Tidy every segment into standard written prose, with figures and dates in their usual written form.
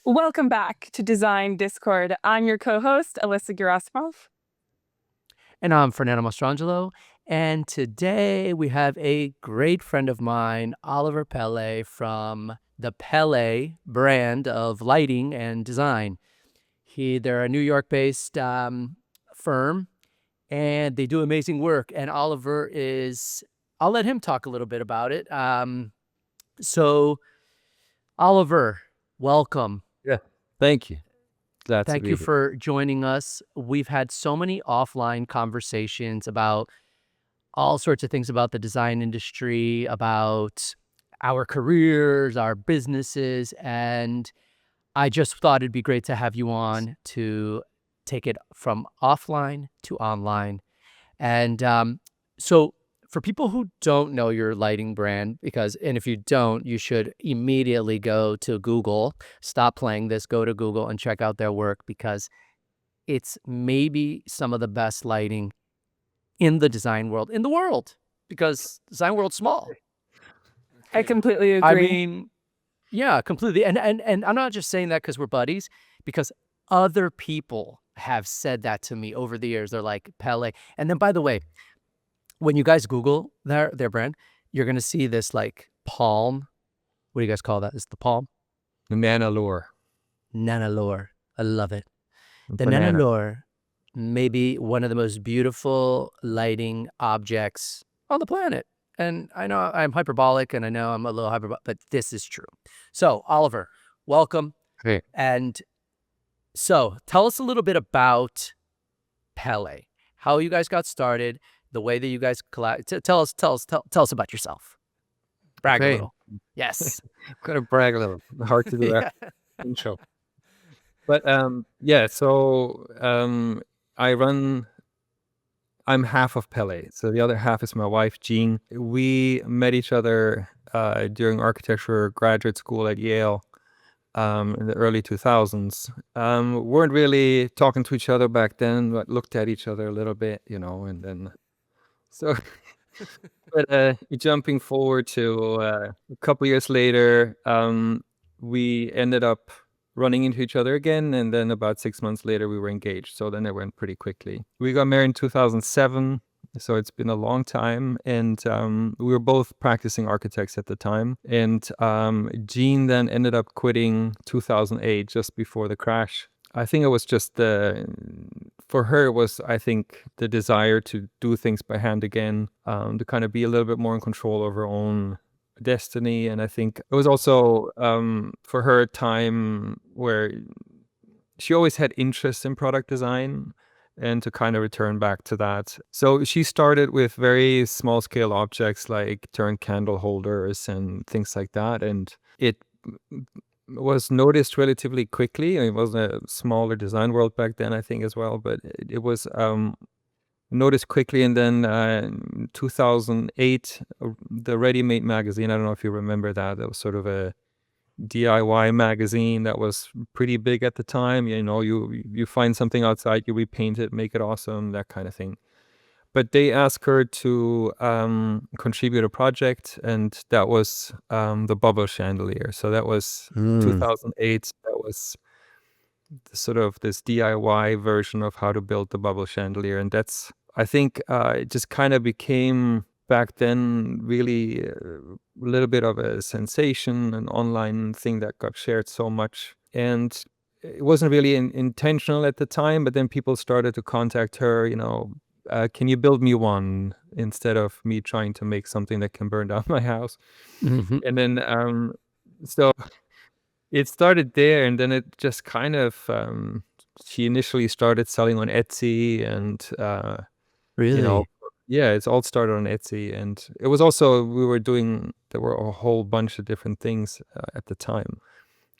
Welcome back to Design Discord. I'm your co-host, Alyssa Gerasimov. And I'm Fernando Mastrangelo. And today we have a great friend of mine, Oliver Pelle, from the Pelle brand of lighting and design. They're a New York-based firm, and they do amazing work. And Oliver I'll let him talk a little bit about it. So, Oliver, welcome. Yeah, thank you. Glad to Thank be you here. for joining us. We've had so many offline conversations about all sorts of things about the design industry, about our careers, our businesses, and I just thought it'd be great to have you on to take it from offline to online. And so for people who don't know your lighting brand, and if you don't, you should immediately go to Google, stop playing this, go to Google and check out their work, because it's maybe some of the best lighting in the design world, in the world, because design world's small. I completely agree. I mean, yeah, completely. And I'm not just saying that because we're buddies, because other people have said that to me over the years. They're like, Pelle. And then, by the way, when you guys Google their brand, you're going to see this like palm. What do you guys call that? Is the palm? The Nanolure. Nanolure. I love it. The Nanolure may be one of the most beautiful lighting objects on the planet. And I know I'm hyperbolic, and I know I'm a little hyperbolic, but this is true. So, Oliver, welcome. Hey. And so tell us a little bit about Pelle, how you guys got started, the way that you guys tell us about yourself. Brag a little. Yes. I'm gonna brag a little. Hard to do that intro. But so I'm half of Pelle. So the other half is my wife, Jean. We met each other during architecture graduate school at Yale in the early 2000s. Weren't really talking to each other back then, but looked at each other a little bit, and then so but jumping forward to a couple years later, we ended up running into each other again, and then about 6 months later we were engaged. So then it went pretty quickly. We got married in 2007, so it's been a long time, and we were both practicing architects at the time. And Jean then ended up quitting 2008, just before the crash. I think it was just for her, it was, I think, the desire to do things by hand again, to kind of be a little bit more in control of her own destiny. And I think it was also for her a time where she always had interest in product design, and to kind of return back to that. So she started with very small scale objects like turned candle holders and things like that. And it was noticed relatively quickly. It was a smaller design world back then, I think, as well, but it was noticed quickly. And then in 2008, the Ready Made magazine, I don't know if you remember that, it was sort of a DIY magazine that was pretty big at the time. You find something outside, you repaint it, make it awesome, that kind of thing. But they asked her to contribute a project, and that was the bubble chandelier. So that was 2008. That was sort of this DIY version of how to build the bubble chandelier. And that's, I think, it just kind of became back then really a little bit of a sensation, an online thing that got shared so much. And it wasn't really intentional at the time, but then people started to contact her, can you build me one, instead of me trying to make something that can burn down my house. Mm-hmm. And then so it started there, and then it just kind of she initially started selling on Etsy, and Really? yeah, it's all started on Etsy. And it was also, there were a whole bunch of different things at the time.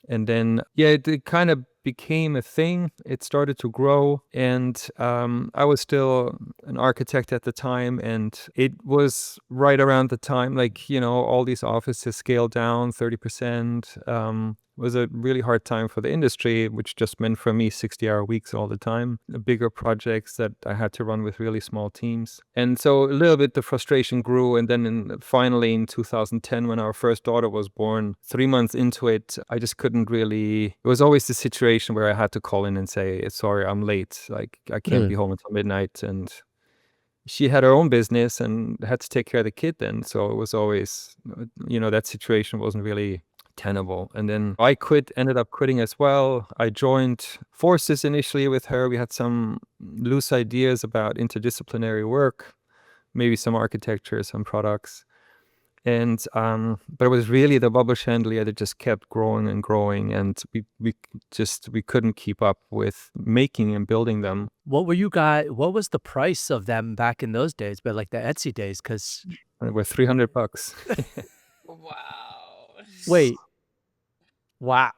And then, yeah, it kind of became a thing. It started to grow, and I was still an architect at the time, and it was right around the time, like, all these offices scaled down 30%. was a really hard time for the industry, which just meant for me 60-hour weeks all the time, bigger projects that I had to run with really small teams. And so a little bit the frustration grew. And then finally in 2010, when our first daughter was born, 3 months into it, I just couldn't really, it was always the situation where I had to call in and say, sorry, I'm late. Like I can't be home until midnight. And she had her own business and had to take care of the kid then. So it was always, that situation wasn't really tenable. And then I ended up quitting as well. I joined forces initially with her. We had some loose ideas about interdisciplinary work, maybe some architecture, some products. And but it was really the bubble chandelier that just kept growing and growing, and we couldn't keep up with making and building them. What was the price of them back in those days, but like the Etsy days? Because It was $300. Wow. wait, wow.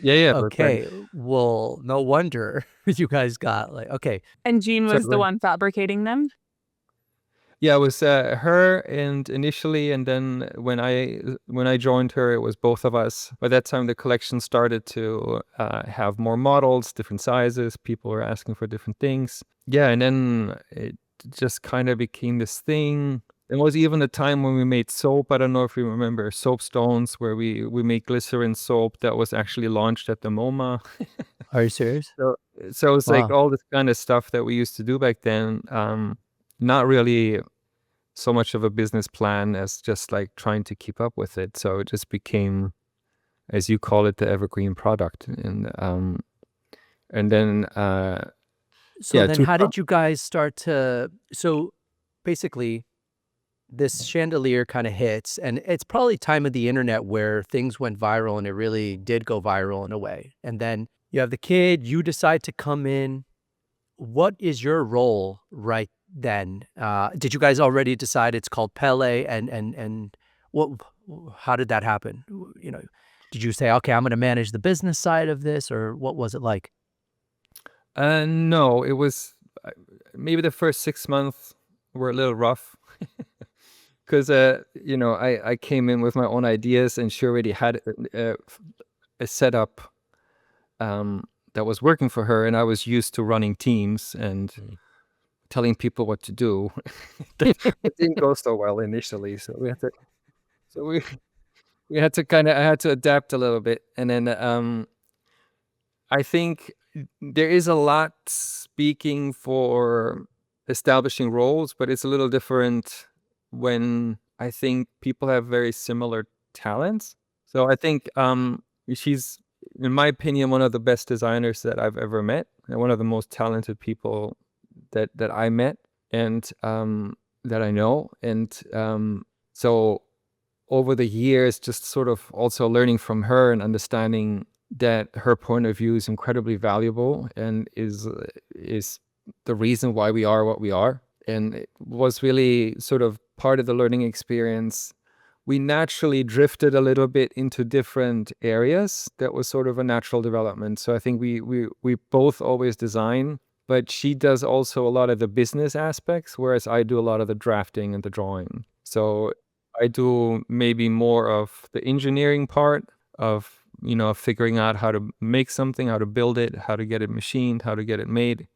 Yeah. but Okay, well, no wonder you guys got like, okay. And Jean was the right. one fabricating them? Yeah, it was her and initially, and then when I joined her, it was both of us. By that time, the collection started to have more models, different sizes. People were asking for different things. Yeah, and then it just kind of became this thing. There was even a time when we made soap. I don't know if you remember soapstones, where we made glycerin soap that was actually launched at the MoMA. Are you serious? So it's like Wow. all this kind of stuff that we used to do back then. Not really so much of a business plan as just like trying to keep up with it. So it just became, as you call it, the evergreen product. And then So yeah, then how did you guys start to, so basically this chandelier kind of hits, and it's probably time of the internet where things went viral, and it really did go viral in a way. And then you have the kid, you decide to come in. What is your role right then? Did you guys already decide it's called Pelle, and what, how did that happen? Did you say, okay, I'm going to manage the business side of this, or what was it like? no, it was maybe the first 6 months were a little rough. Because I came in with my own ideas, and she already had a setup that was working for her, and I was used to running teams and telling people what to do. It didn't go so well initially, so we had to I had to adapt a little bit. And then I think there is a lot speaking for establishing roles, but it's a little different when I think people have very similar talents. So I think she's, in my opinion, one of the best designers that I've ever met, and one of the most talented people that I met, and that I know. And so over the years, just sort of also learning from her and understanding that her point of view is incredibly valuable and is the reason why we are what we are. And it was really sort of part of the learning experience. We naturally drifted a little bit into different areas. That was sort of a natural development. So I think we both always design, but she does also a lot of the business aspects, whereas I do a lot of the drafting and the drawing. So I do maybe more of the engineering part of, figuring out how to make something, how to build it, how to get it machined, how to get it made.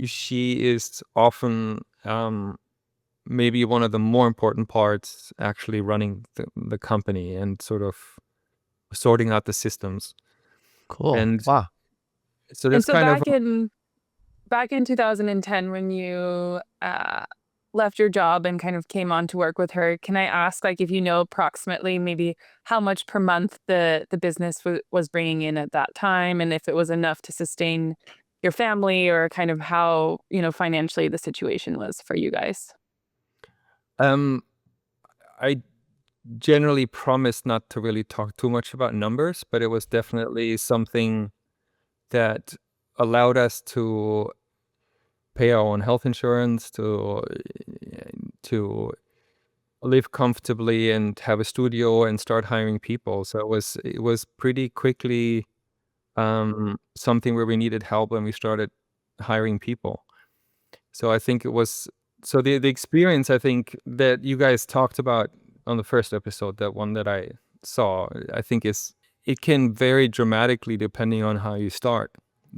She is often maybe one of the more important parts, actually running the company and sort of sorting out the systems. Cool. And Wow. so And that's so kind of back in 2010, when you left your job and kind of came on to work with her, can I ask, like, if you know approximately maybe how much per month the business was bringing in at that time, and if it was enough to sustain your family, or kind of how, financially the situation was for you guys? I generally promise not to really talk too much about numbers, but it was definitely something that allowed us to pay our own health insurance, to live comfortably and have a studio and start hiring people. So it was pretty quickly something where we needed help, and we started hiring people. So I think it was, the experience, I think, that you guys talked about on the first episode, that one that I saw, I think, is it can vary dramatically depending on how you start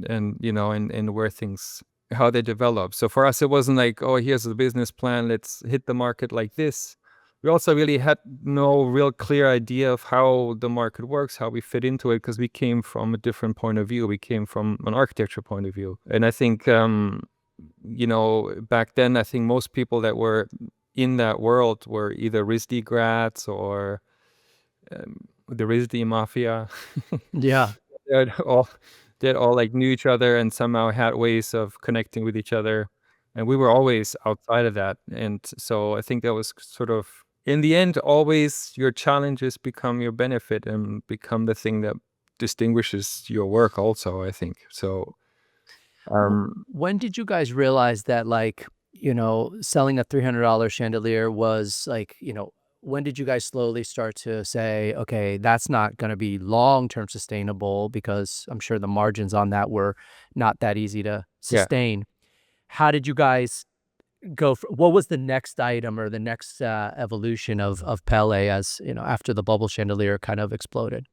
and, and where things, how they develop. So for us, it wasn't like, oh, here's the business plan, let's hit the market like this. We also really had no real clear idea of how the market works, how we fit into it, because we came from a different point of view. We came from an architecture point of view. And I think, back then, I think most people that were in that world were either RISD grads or the RISD mafia. Yeah. They'd all, they all like knew each other and somehow had ways of connecting with each other. And we were always outside of that. And so I think that was sort of, in the end, always your challenges become your benefit and become the thing that distinguishes your work also, I think. So When did you guys realize that, like, selling a $300 chandelier was like, when did you guys slowly start to say, okay, that's not going to be long-term sustainable, because I'm sure the margins on that were not that easy to yeah. sustain. How did you guys go what was the next item or the next evolution of Pelle, as after the bubble chandelier kind of exploded?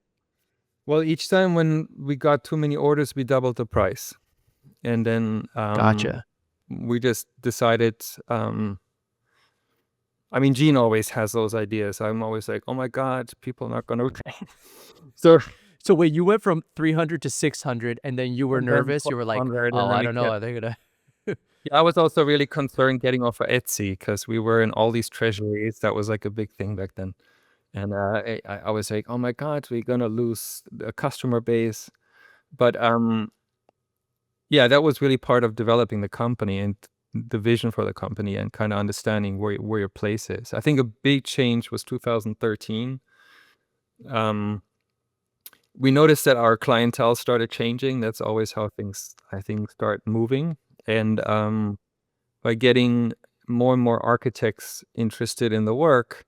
Well, each time when we got too many orders, we doubled the price. And then Gotcha. we just decided, I mean, Gene always has those ideas. I'm always like, oh my God, people are not going to. So wait, you went from 300 to 600, and then you were And then nervous. You were like, 100, oh, and then I we don't know. Are they gonna? Yeah, I was also really concerned getting off of Etsy because we were in all these treasuries. That was like a big thing back then. And I was like, oh my God, we're going to lose a customer base. But yeah, that was really part of developing the company and the vision for the company and kind of understanding where your place is. I think a big change was 2013. We noticed that our clientele started changing. That's always how things, I think, start moving. And by getting more and more architects interested in the work,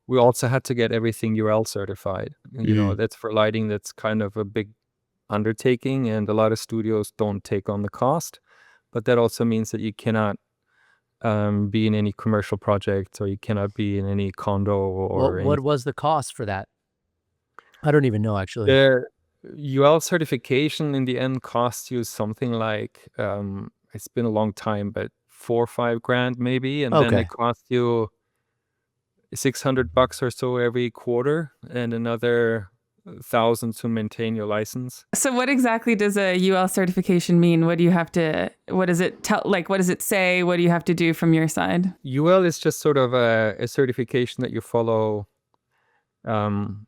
we also had to get everything UL certified. That's for lighting. That's kind of a big undertaking, and a lot of studios don't take on the cost. But that also means that you cannot be in any commercial projects, or you cannot be in any condo or What was the cost for that? I don't even know, actually. The UL certification in the end costs you something like, it's been a long time, but $4 or $5 grand maybe, and then Okay. it costs you $600 or so every quarter, and another 1,000 to maintain your license. So what exactly does a UL certification mean? What do you have to, what does it tell, like, what does it say? What do you have to do from your side? UL is just sort of a certification that you follow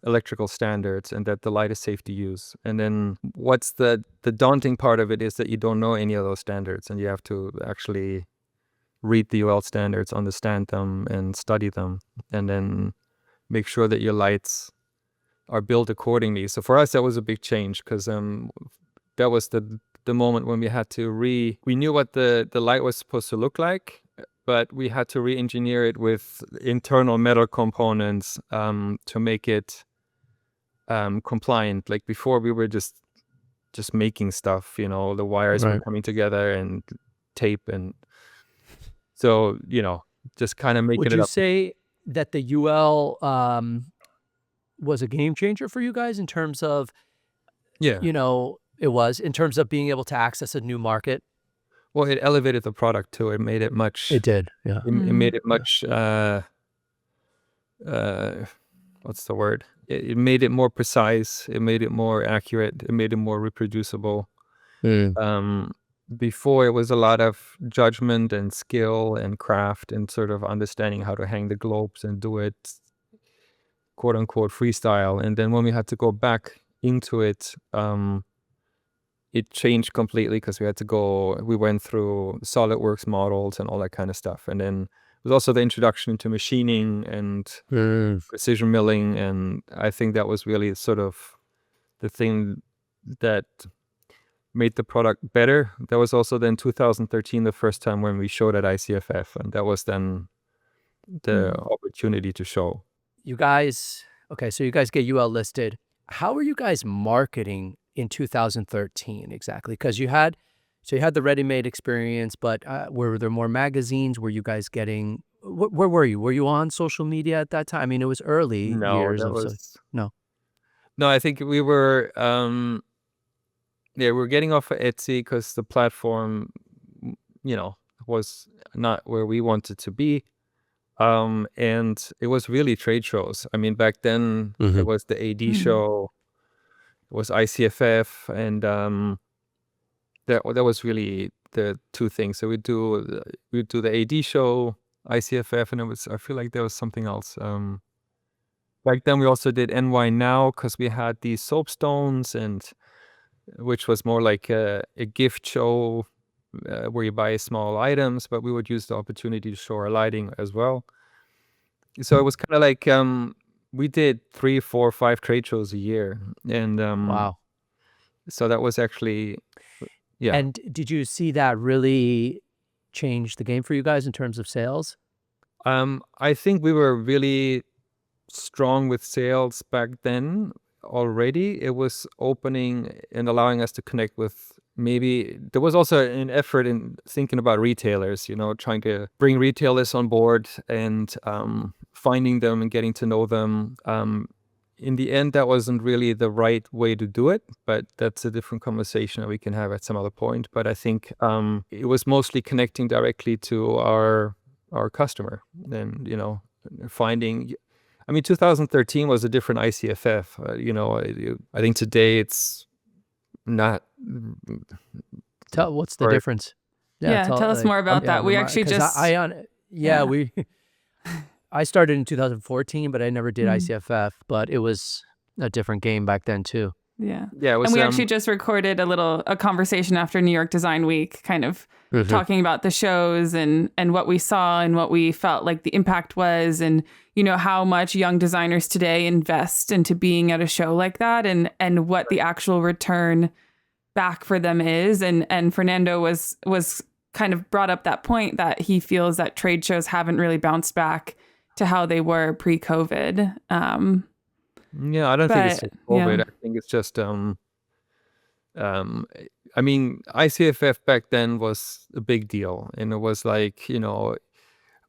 electrical standards and that the light is safe to use. And then what's the daunting part of it is that you don't know any of those standards, and you have to actually read the UL standards, understand them, and study them, and then make sure that your lights are built accordingly. So for us, that was a big change, because that was the moment when we had to we knew what the light was supposed to look like, but we had to re-engineer it with internal metal components to make it compliant. Like before, we were just making stuff, the wires were Right. coming together and tape, and so, just kind of making Would it you up. say that the UL was a game changer for you guys in terms of, Yeah. it was in terms of being able to access a new market? Well, it elevated the product too. It made it much. It did, yeah. It made it much. What's the word? It made it more precise. It made it more accurate. It made it more reproducible. Before, it was a lot of judgment and skill and craft and sort of understanding how to hang the globes and do it, quote unquote, freestyle. And then when we had to go back into it, it changed completely, because we went through SolidWorks models and all that kind of stuff. And then it was also the introduction to machining and precision milling. And I think that was really sort of the thing that made the product better. That was also then 2013, the first time when we showed at ICFF. And that was then the opportunity to show. You guys, okay, so you guys get UL listed. How are you guys marketing in 2013 exactly? Because you had the ready-made experience, but were there more magazines? Were you guys getting Where were you? Were you on social media at that time? I mean, it was early No, years that of was no. no. I think we were yeah, we're getting off of Etsy because the platform, you know, was not where we wanted to be. And it was really trade shows. I mean, back then it was the AD show, it was ICFF, and that was really the two things. So we'd do the AD show, ICFF, and I feel like there was something else. Back then we also did NY Now because we had these soapstones, and which was more like a gift show where you buy small items, but we would use the opportunity to show our lighting as well. So it was kind of like we did 3, 4, 5 trade shows a year, and Wow. so that was actually yeah. And did you see that really change the game for you guys in terms of sales? I think we were really strong with sales back then already. It was opening and allowing us to connect with, maybe there was also an effort in thinking about retailers, you know, trying to bring retailers on board and finding them and getting to know them. In the end, that wasn't really the right way to do it, but that's a different conversation that we can have at some other point. But I think it was mostly connecting directly to our customer and, you know, finding. I mean, 2013 was a different ICFF. You know, I think today it's not. What's the Or- difference? Yeah, tell us more about that. We actually just I started in 2014, but I never did Mhm. ICFF, but it was a different game back then too. Yeah. Yeah, it was. And we actually just recorded a conversation after New York Design Week, kind of talking about the shows and what we saw and what we felt like the impact was, and, you know, how much young designers today invest into being at a show like that, and what the actual return back for them is. And Fernando was kind of brought up that point that he feels that trade shows haven't really bounced back to how they were pre-COVID. Yeah, I don't think it's but, just COVID. yeah. I think it's just I mean, ICFF back then was a big deal, and it was like, you know,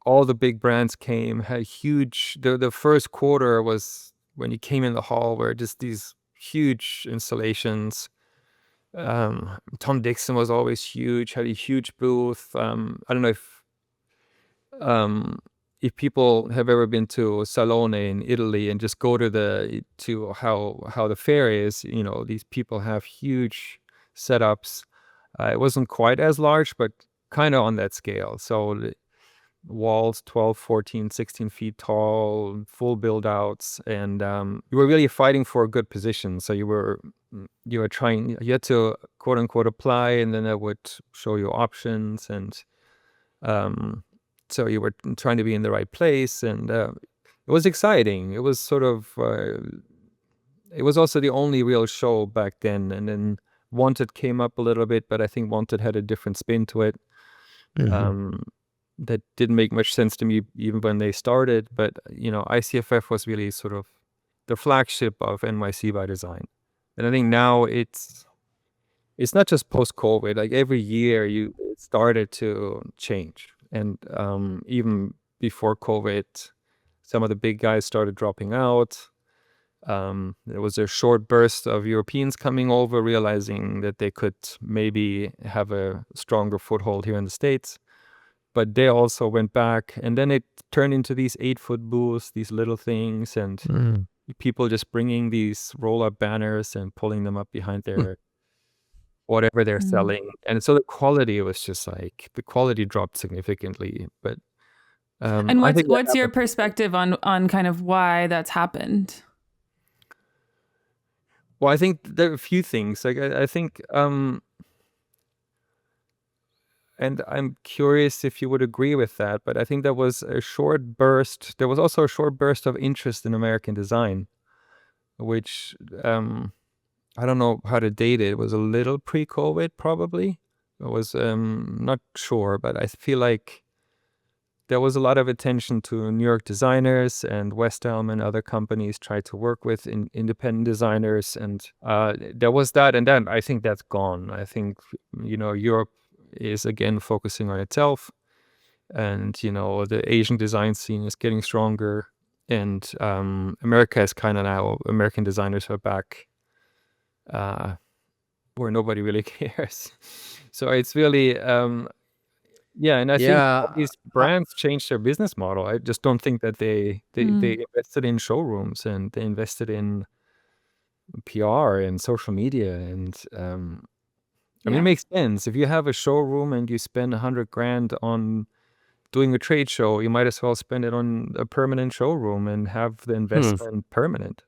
all the big brands came, had huge. The first quarter was when you came in the hall were just these huge installations. Tom Dixon was always huge, had a huge booth. I don't know if people have ever been to Salone in Italy and just go to how the fair is. You know, these people have huge setups. It wasn't quite as large, but kind of on that scale. So the walls 12, 14, 16 feet tall, full build outs, and you were really fighting for a good position. So you were trying, you had to quote unquote apply, and then that would show you options, and so you were trying to be in the right place, and it was exciting. It was sort of it was also the only real show back then, and then Wanted came up a little bit, but I think Wanted had a different spin to it. That didn't make much sense to me even when they started, but, you know, ICFF was really sort of the flagship of NYC by Design. And I think now it's not just post-COVID. Like every year it started to change. And even before COVID, some of the big guys started dropping out. There was a short burst of Europeans coming over, realizing that they could maybe have a stronger foothold here in the States. But they also went back, and then it turned into these 8-foot booths, these little things, and people just bringing these roll-up banners and pulling them up behind their whatever they're selling. And so the quality was just like, the quality dropped significantly. But And I think what's your perspective on kind of why that's happened? well, I think there are a few things. Like I think and I'm curious if you would agree with that, but I think there was a short burst. There was also a short burst of interest in American design, which I don't know how to date it. It was a little pre-COVID, probably. I was not sure, but I feel like there was a lot of attention to New York designers, and West Elm and other companies tried to work with independent designers, and there was that. And then I think that's gone. I think, you know, Europe is again focusing on itself, and you know, the Asian design scene is getting stronger, and America is kind of now, American designers are back where nobody really cares. So it's really yeah, and I think all Yeah. these brands changed their business model. I just don't think that they invested in showrooms, and they invested in PR and social media, and I mean, it Yeah. makes sense. If you have a showroom and you spend 100 grand on doing a trade show, you might as well spend it on a permanent showroom and have the investment permanent.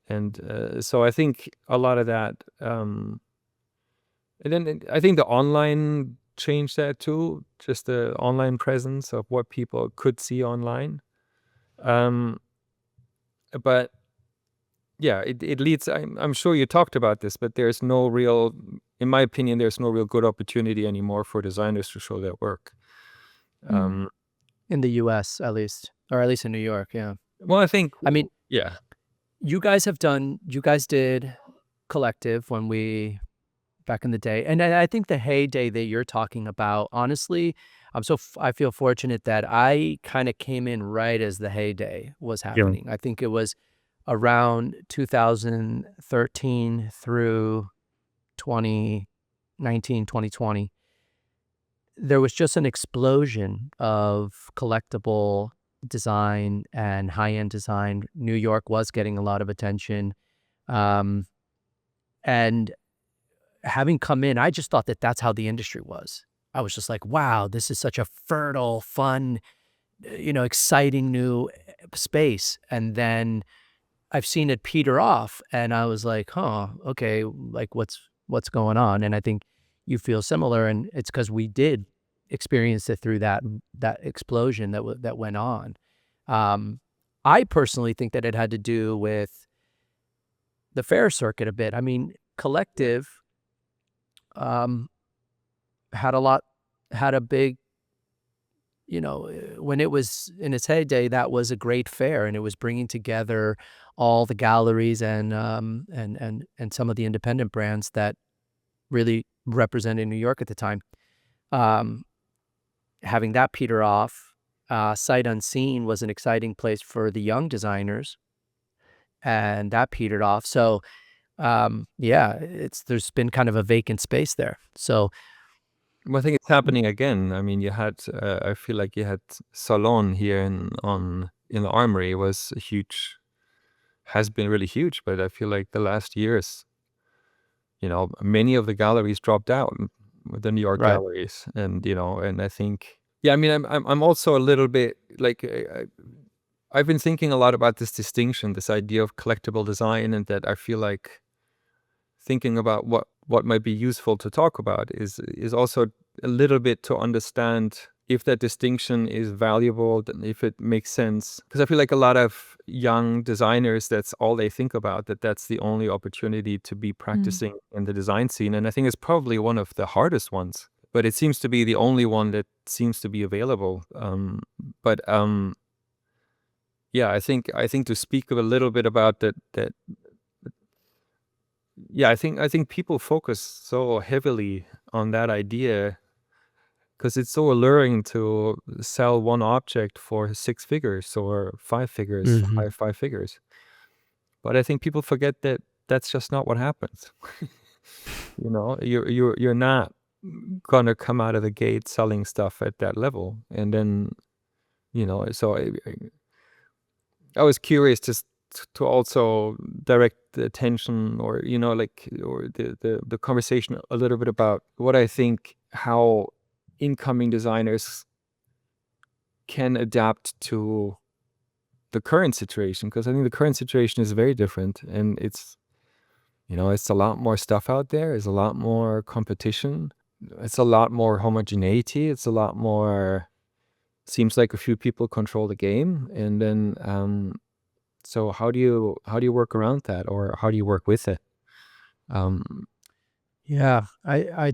And so I think a lot of that, and then I think the online changed that too, just the online presence of what people could see online. Um, but yeah, it leads. I'm sure you talked about this, but there's no real, in my opinion, there's no real good opportunity anymore for designers to show their work. Um, In the US, at least, or at least in New York. Yeah. well, I think, I mean, yeah, you guys did Collective back in the day. And I think the heyday that you're talking about, honestly, I feel fortunate that I kind of came in right as the heyday was happening. I think it was around 2013 through 2019, 2020. There was just an explosion of collectible design and high-end design. New York was getting a lot of attention. And having come in, I just thought that that's how the industry was. I was just like, wow, this is such a fertile, fun, exciting new space. And then I've seen it peter off, and I was like, huh, okay, like what's going on? And I think you feel similar, and it's because we did experience it through that explosion that went on. I personally think that it had to do with the fair circuit a bit. I mean, Collective had a big, when it was in its heyday, that was a great fair, and it was bringing together all the galleries and some of the independent brands that really represented New York at the time. Having that peter off, Sight Unseen was an exciting place for the young designers, and that petered off. So yeah, there's been kind of a vacant space there. So well, I think it's happening again. I mean, you had, I feel like you had Salone here in the Armory was has been really huge, but I feel like the last years, you know, many of the galleries dropped out, the New York right. galleries, and you know, and I think, yeah, I mean, I'm also a little bit like, I've been thinking a lot about this distinction, this idea of collectible design, and that I feel like thinking about what might be useful to talk about is also a little bit to understand if that distinction is valuable, if it makes sense. Because I feel like a lot of young designers, that's all they think about, that's the only opportunity to be practicing in the design scene. And I think it's probably one of the hardest ones, but it seems to be the only one that seems to be available. But yeah, I think to speak a little bit about that yeah, I think people focus so heavily on that idea because it's so alluring to sell one object for 6 figures or 5 figures, Mm-hmm. five figures. But I think people forget that that's just not what happens. You know, you're not gonna come out of the gate selling stuff at that level, and then, you know, so I was curious just to also direct the attention, or you know, like, or the conversation a little bit about what I think, how incoming designers can adapt to the current situation, because I think the current situation is very different, and it's, you know, it's a lot more stuff out there, it's a lot more competition, it's a lot more homogeneity, it's a lot more, seems like a few people control the game, and then so how do you work around that, or how do you work with it? Um, Yeah, I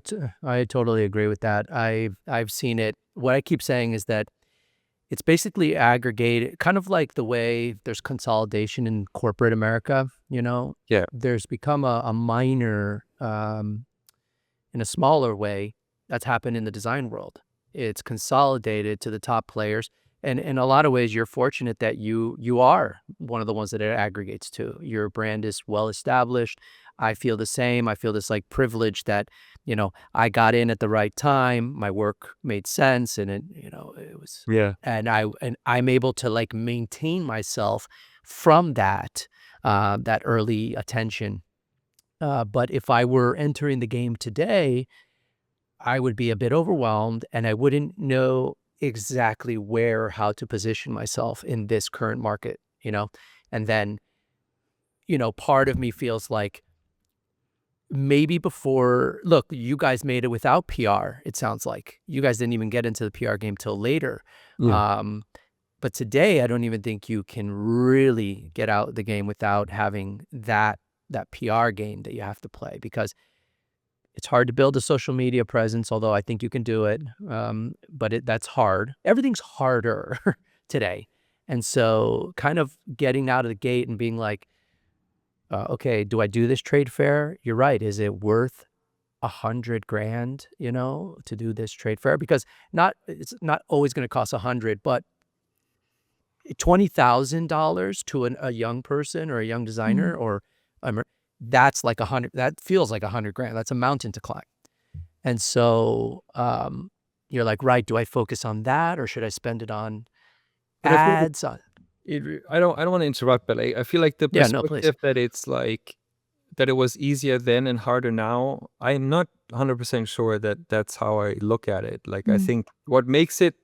totally agree with that. I've seen it. What I keep saying is that it's basically aggregated, kind of like the way there's consolidation in corporate America. yeah, There's become a minor, in a smaller way, that's happened in the design world. It's consolidated to the top players. And in a lot of ways, you're fortunate that you are one of the ones that it aggregates to. Your brand is well established. I feel the same. I feel this like privilege that, I got in at the right time. My work made sense, and it was, Yeah. and I'm able to like maintain myself from that early attention. But if I were entering the game today, I would be a bit overwhelmed, and I wouldn't know exactly where or how to position myself in this current market, And then, part of me feels like maybe look, you guys made it without PR, it sounds like. You guys didn't even get into the PR game till later. Yeah. But today, I don't even think you can really get out the game without having that PR game that you have to play, because it's hard to build a social media presence, although I think you can do it. But that's hard. Everything's harder today. And so kind of getting out of the gate and being like, okay, do I do this trade fair? You're right. Is it worth $100,000, to do this trade fair? Because it's not always going to cost 100, but $20,000 to a young person or a young designer or that's like 100. That feels like $100,000. That's a mountain to climb. And so you're like, right? Do I focus on that, or should I spend it on But I feel ads? I don't want to interrupt, but I feel like the Yeah, no, please. perspective that it's like that it was easier then and harder now, I'm not 100% sure that that's how I look at it. Like, I think what makes it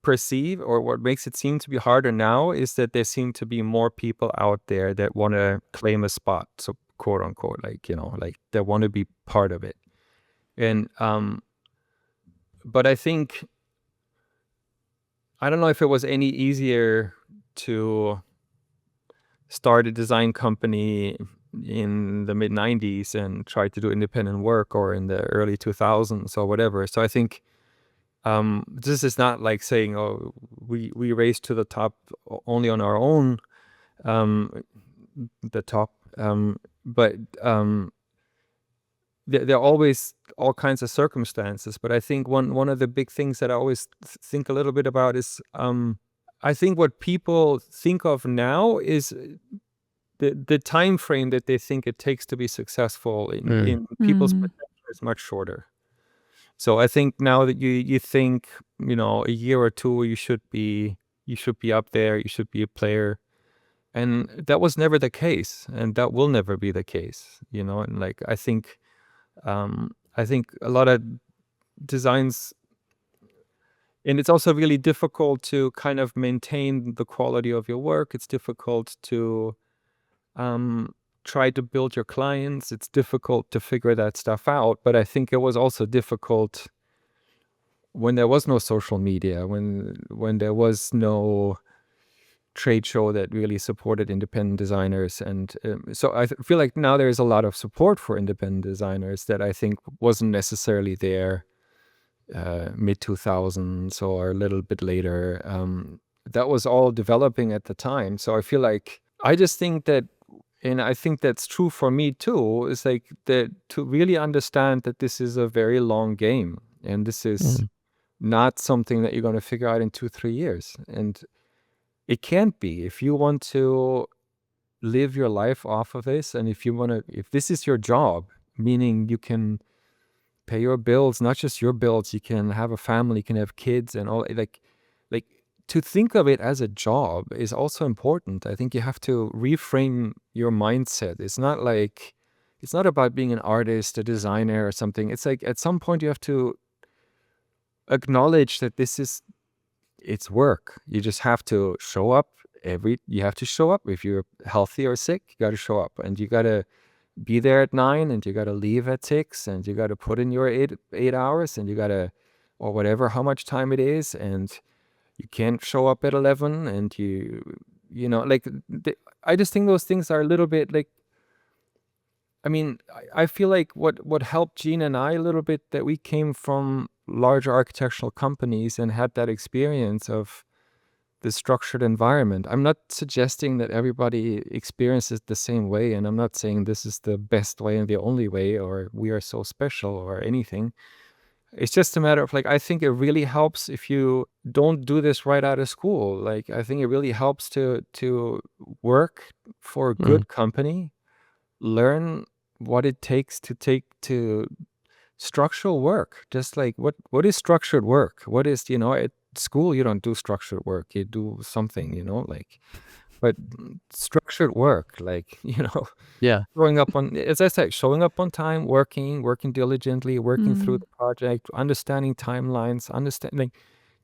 perceive, or what makes it seem to be harder now, is that there seem to be more people out there that want to claim a spot, so quote unquote, like, like they want to be part of it. And but I think, I don't know if it was any easier to start a design company in the mid 90s and try to do independent work, or in the early 2000s or whatever. So I think this is not like saying, oh, we raced to the top only on our own, the top, but there are always all kinds of circumstances. But I think one of the big things that I always think a little bit about is, I think what people think of now is the time frame that they think it takes to be successful in people's perception is much shorter. So I think now that you think, a year or two, you should be up there, you should be a player. And that was never the case, and that will never be the case, and like I think a lot of designs, and it's also really difficult to kind of maintain the quality of your work. It's difficult to try to build your clients. It's difficult to figure that stuff out. But I think it was also difficult when there was no social media, when there was no trade show that really supported independent designers. And so I feel like now there is a lot of support for independent designers that I think wasn't necessarily there mid 2000s or a little bit later. That was all developing at the time. So I feel like, I just think that, and I think that's true for me too, is like that, to really understand that this is a very long game, and this is not something that you're going to figure out in 2-3 years. And it can't be. If you want to live your life off of this, and if this is your job, meaning you can pay your bills, not just your bills, you can have a family, you can have kids and all, like to think of it as a job is also important. I think you have to reframe your mindset. It's not about being an artist, a designer or something. It's like at some point you have to acknowledge that it's work. You just have to show up you have to show up. If you're healthy or sick, you got to show up, and you got to be there at 9, and you got to leave at 6, and you got to put in your 8 hours, and you got to, or whatever, how much time it is, and you can't show up at 11, and I just think those things are a little bit like, I mean, I feel like what helped Gene and I a little bit, that we came from larger architectural companies and had that experience of the structured environment. I'm not suggesting that everybody experiences the same way, and I'm not saying this is the best way and the only way, or we are so special or anything. it's just a matter of like, I think it really helps if you don't do this right out of school. Like, I think it really helps to work for a good company, learn what it takes to take to structural work. Just like what is structured work? What is, at school you don't do structured work. You do something, like, but structured work, like, Yeah. showing up on, as I said, showing up on time, working diligently, working through Mm. the project, understanding timelines, understanding,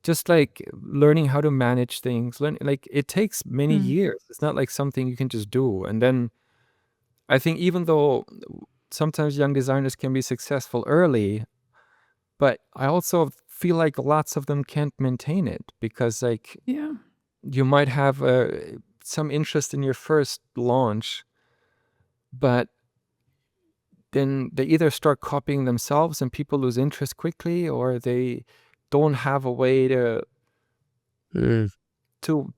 just like learning how to manage things. Like it takes many Mm. years. It's not like something you can just do. And then I think even though sometimes young designers can be successful early, but I also feel like lots of them can't maintain it because like Yeah. you might have some interest in your first launch, but then they either start copying themselves and people lose interest quickly, or they don't have a way to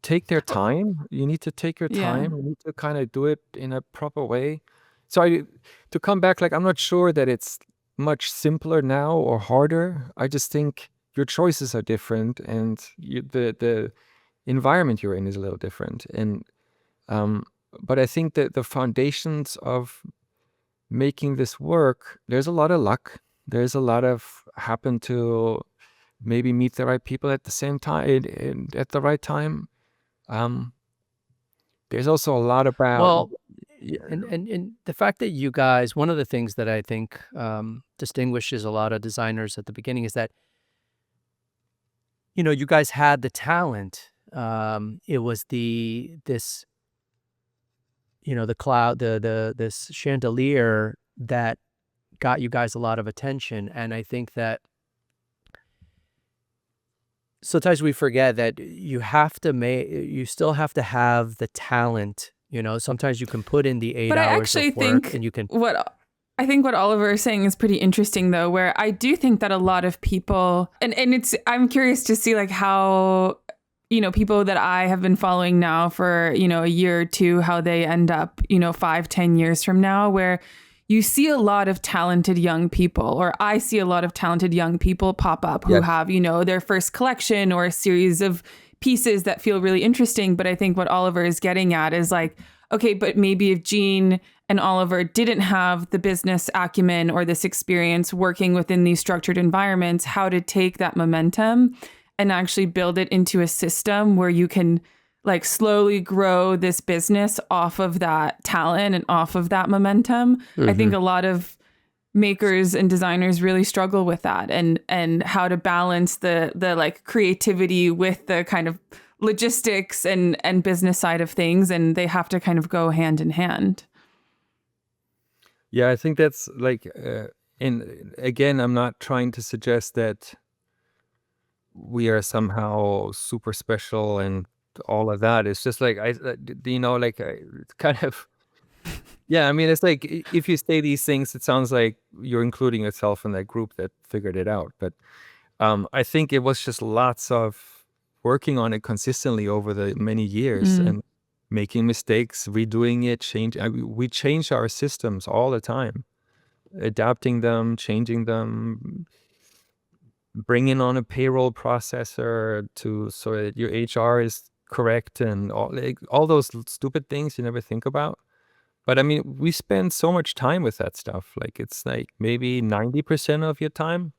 take their time. You need to take your Yeah. time. You need to kind of do it in a proper way. So to come back, like, I'm not sure that it's much simpler now or harder. I just think your choices are different, and the environment you're in is a little different. And but I think that the foundations of making this work, there's a lot of luck. There's a lot of happen to maybe meet the right people at the same time, at the right time. Um, there's also a lot about, Well, and the fact that you guys, one of the things that I think distinguishes a lot of designers at the beginning is that, you guys had the talent. It was this, the cloud, this chandelier that got you guys a lot of attention. And I think that sometimes we forget that you still have to have the talent. Sometimes you can put in the 8 But I hours actually of work think and you can. what Oliver is saying is pretty interesting, though, where I do think that a lot of people, and I'm curious to see like how, people that I have been following now for, a year or two, how they end up, 5-10 years from now, where you see a lot of talented young people, or I see a lot of talented young people pop up who Yes. have, their first collection or a series of pieces that feel really interesting. But I think what Oliver is getting at is like, okay, but maybe if Jean and Oliver didn't have the business acumen or this experience working within these structured environments, how to take that momentum and actually build it into a system where you can like slowly grow this business off of that talent and off of that momentum. I think a lot of makers and designers really struggle with that, and how to balance the like creativity with the kind of logistics and business side of things, and they have to kind of go hand in hand. Yeah, I think that's like, and again, I'm not trying to suggest that we are somehow super special and all of that. It's just like, it's kind of, yeah, I mean, it's like if you say these things, it sounds like you're including yourself in that group that figured it out. But I think it was just lots of working on it consistently over the many years and making mistakes, redoing it, we change our systems all the time, adapting them, changing them, bringing on a payroll processor so that your HR is correct, and all those stupid things you never think about. But I mean, we spend so much time with that stuff. Like, it's like maybe 90% of your time.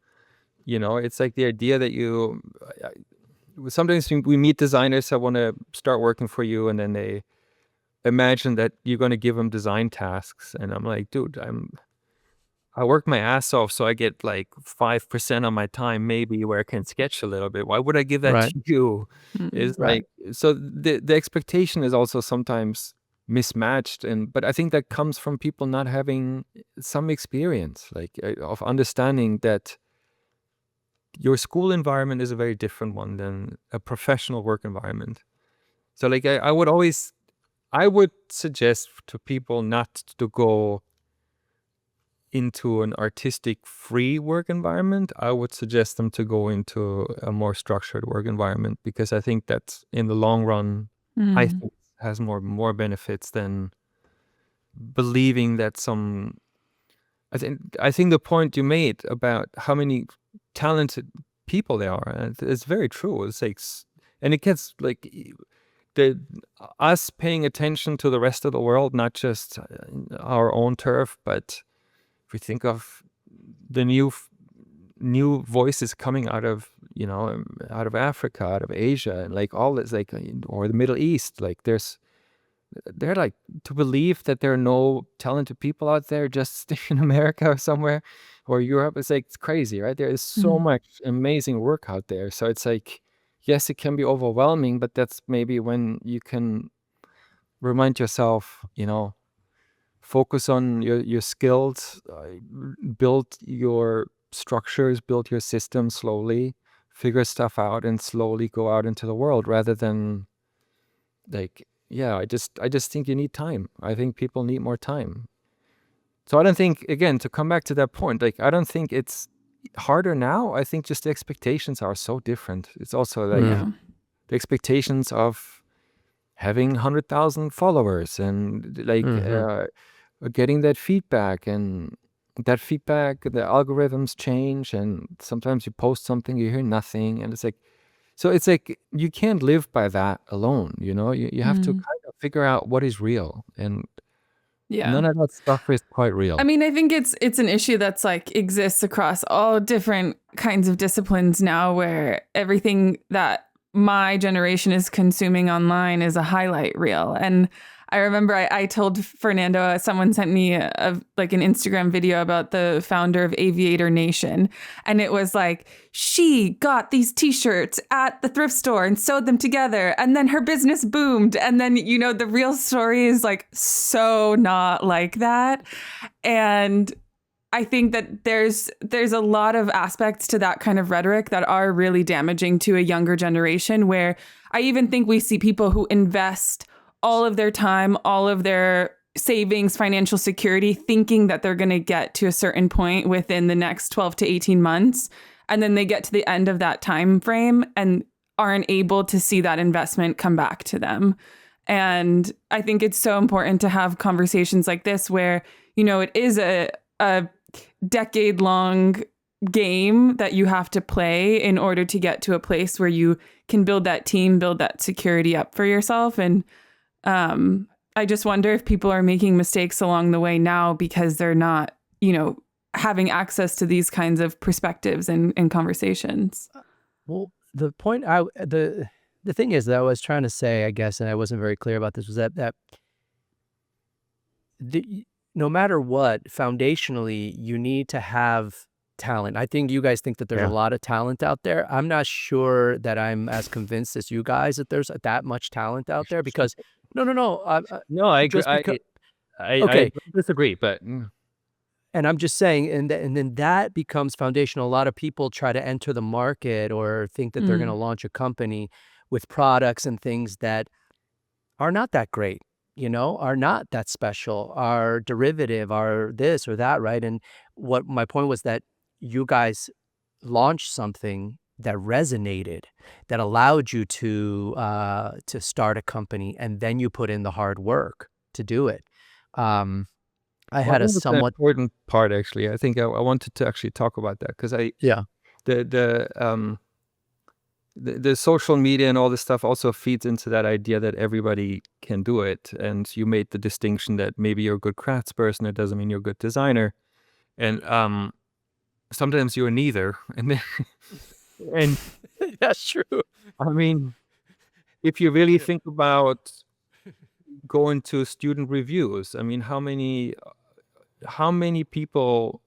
It's like the idea that sometimes we meet designers that want to start working for you, and then they imagine that you're going to give them design tasks. And I'm like, dude, I work my ass off, so I get like 5% of my time maybe where I can sketch a little bit. Why would I give that Right. to you? It's Right. like, so the expectation is also sometimes mismatched, but I think that comes from people not having some experience, like of understanding that your school environment is a very different one than a professional work environment. So like I would suggest to people not to go into an artistic free work environment. I would suggest them to go into a more structured work environment, because I think that in the long run, I think has more benefits than believing that I think the point you made about how many talented people there are. And it's very true. It's like, and it gets like the us paying attention to the rest of the world, not just our own turf, but if we think of the new voices coming out of out of Africa, out of Asia, and like all this, like, or the Middle East, like they're like, to believe that there are no talented people out there just in America or somewhere or Europe, it's like, it's crazy, right? There is so much amazing work out there. So it's like, yes, it can be overwhelming, but that's maybe when you can remind yourself, focus on your skills, build your structures, build your system slowly, figure stuff out, and slowly go out into the world, rather than like, yeah, I just think you need time. I think people need more time. So I don't think, again, to come back to that point, like, I don't think it's harder now. I think just the expectations are so different. It's also like the expectations of having 100,000 followers and like getting that feedback, and that feedback, the algorithms change, and sometimes you post something, you hear nothing, and it's like, so it's like you can't live by that alone, you have to kind of figure out what is real, and none of that stuff is quite real. I mean, I think it's an issue that's like exists across all different kinds of disciplines now, where everything that my generation is consuming online is a highlight reel. And I remember I told Fernando, someone sent me like an Instagram video about the founder of Aviator Nation. And it was like, she got these t-shirts at the thrift store and sewed them together. And then her business boomed. And then, the real story is like so not like that. And I think that there's a lot of aspects to that kind of rhetoric that are really damaging to a younger generation, where I even think we see people who invest all of their time, all of their savings, financial security, thinking that they're going to get to a certain point within the next 12 to 18 months. And then they get to the end of that time frame and aren't able to see that investment come back to them. And I think it's so important to have conversations like this where, it is a decade-long game that you have to play in order to get to a place where you can build that team, build that security up for yourself. And I just wonder if people are making mistakes along the way now because they're not, having access to these kinds of perspectives and conversations. Well, the point the thing is that I was trying to say, I guess, and I wasn't very clear about this, was that no matter what, foundationally, you need to have talent. I think you guys think that there's a lot of talent out there. I'm not sure that I'm as convinced as you guys that there's that much talent out there, because no, I agree. I disagree, but and I'm just saying, and then that becomes foundational. A lot of people try to enter the market or think that they're going to launch a company with products and things that are not that great, are not that special, are derivative, are this or that, right? And what my point was that you guys launched something that resonated, that allowed you to start a company, and then you put in the hard work to do it. I had a somewhat important part, actually. I think I wanted to actually talk about that, because the social media and all this stuff also feeds into that idea that everybody can do it. And you made the distinction that maybe you're a good craftsperson, it doesn't mean you're a good designer. And sometimes you're neither. And that's true. I mean, if you really think about going to student reviews, I mean, how many people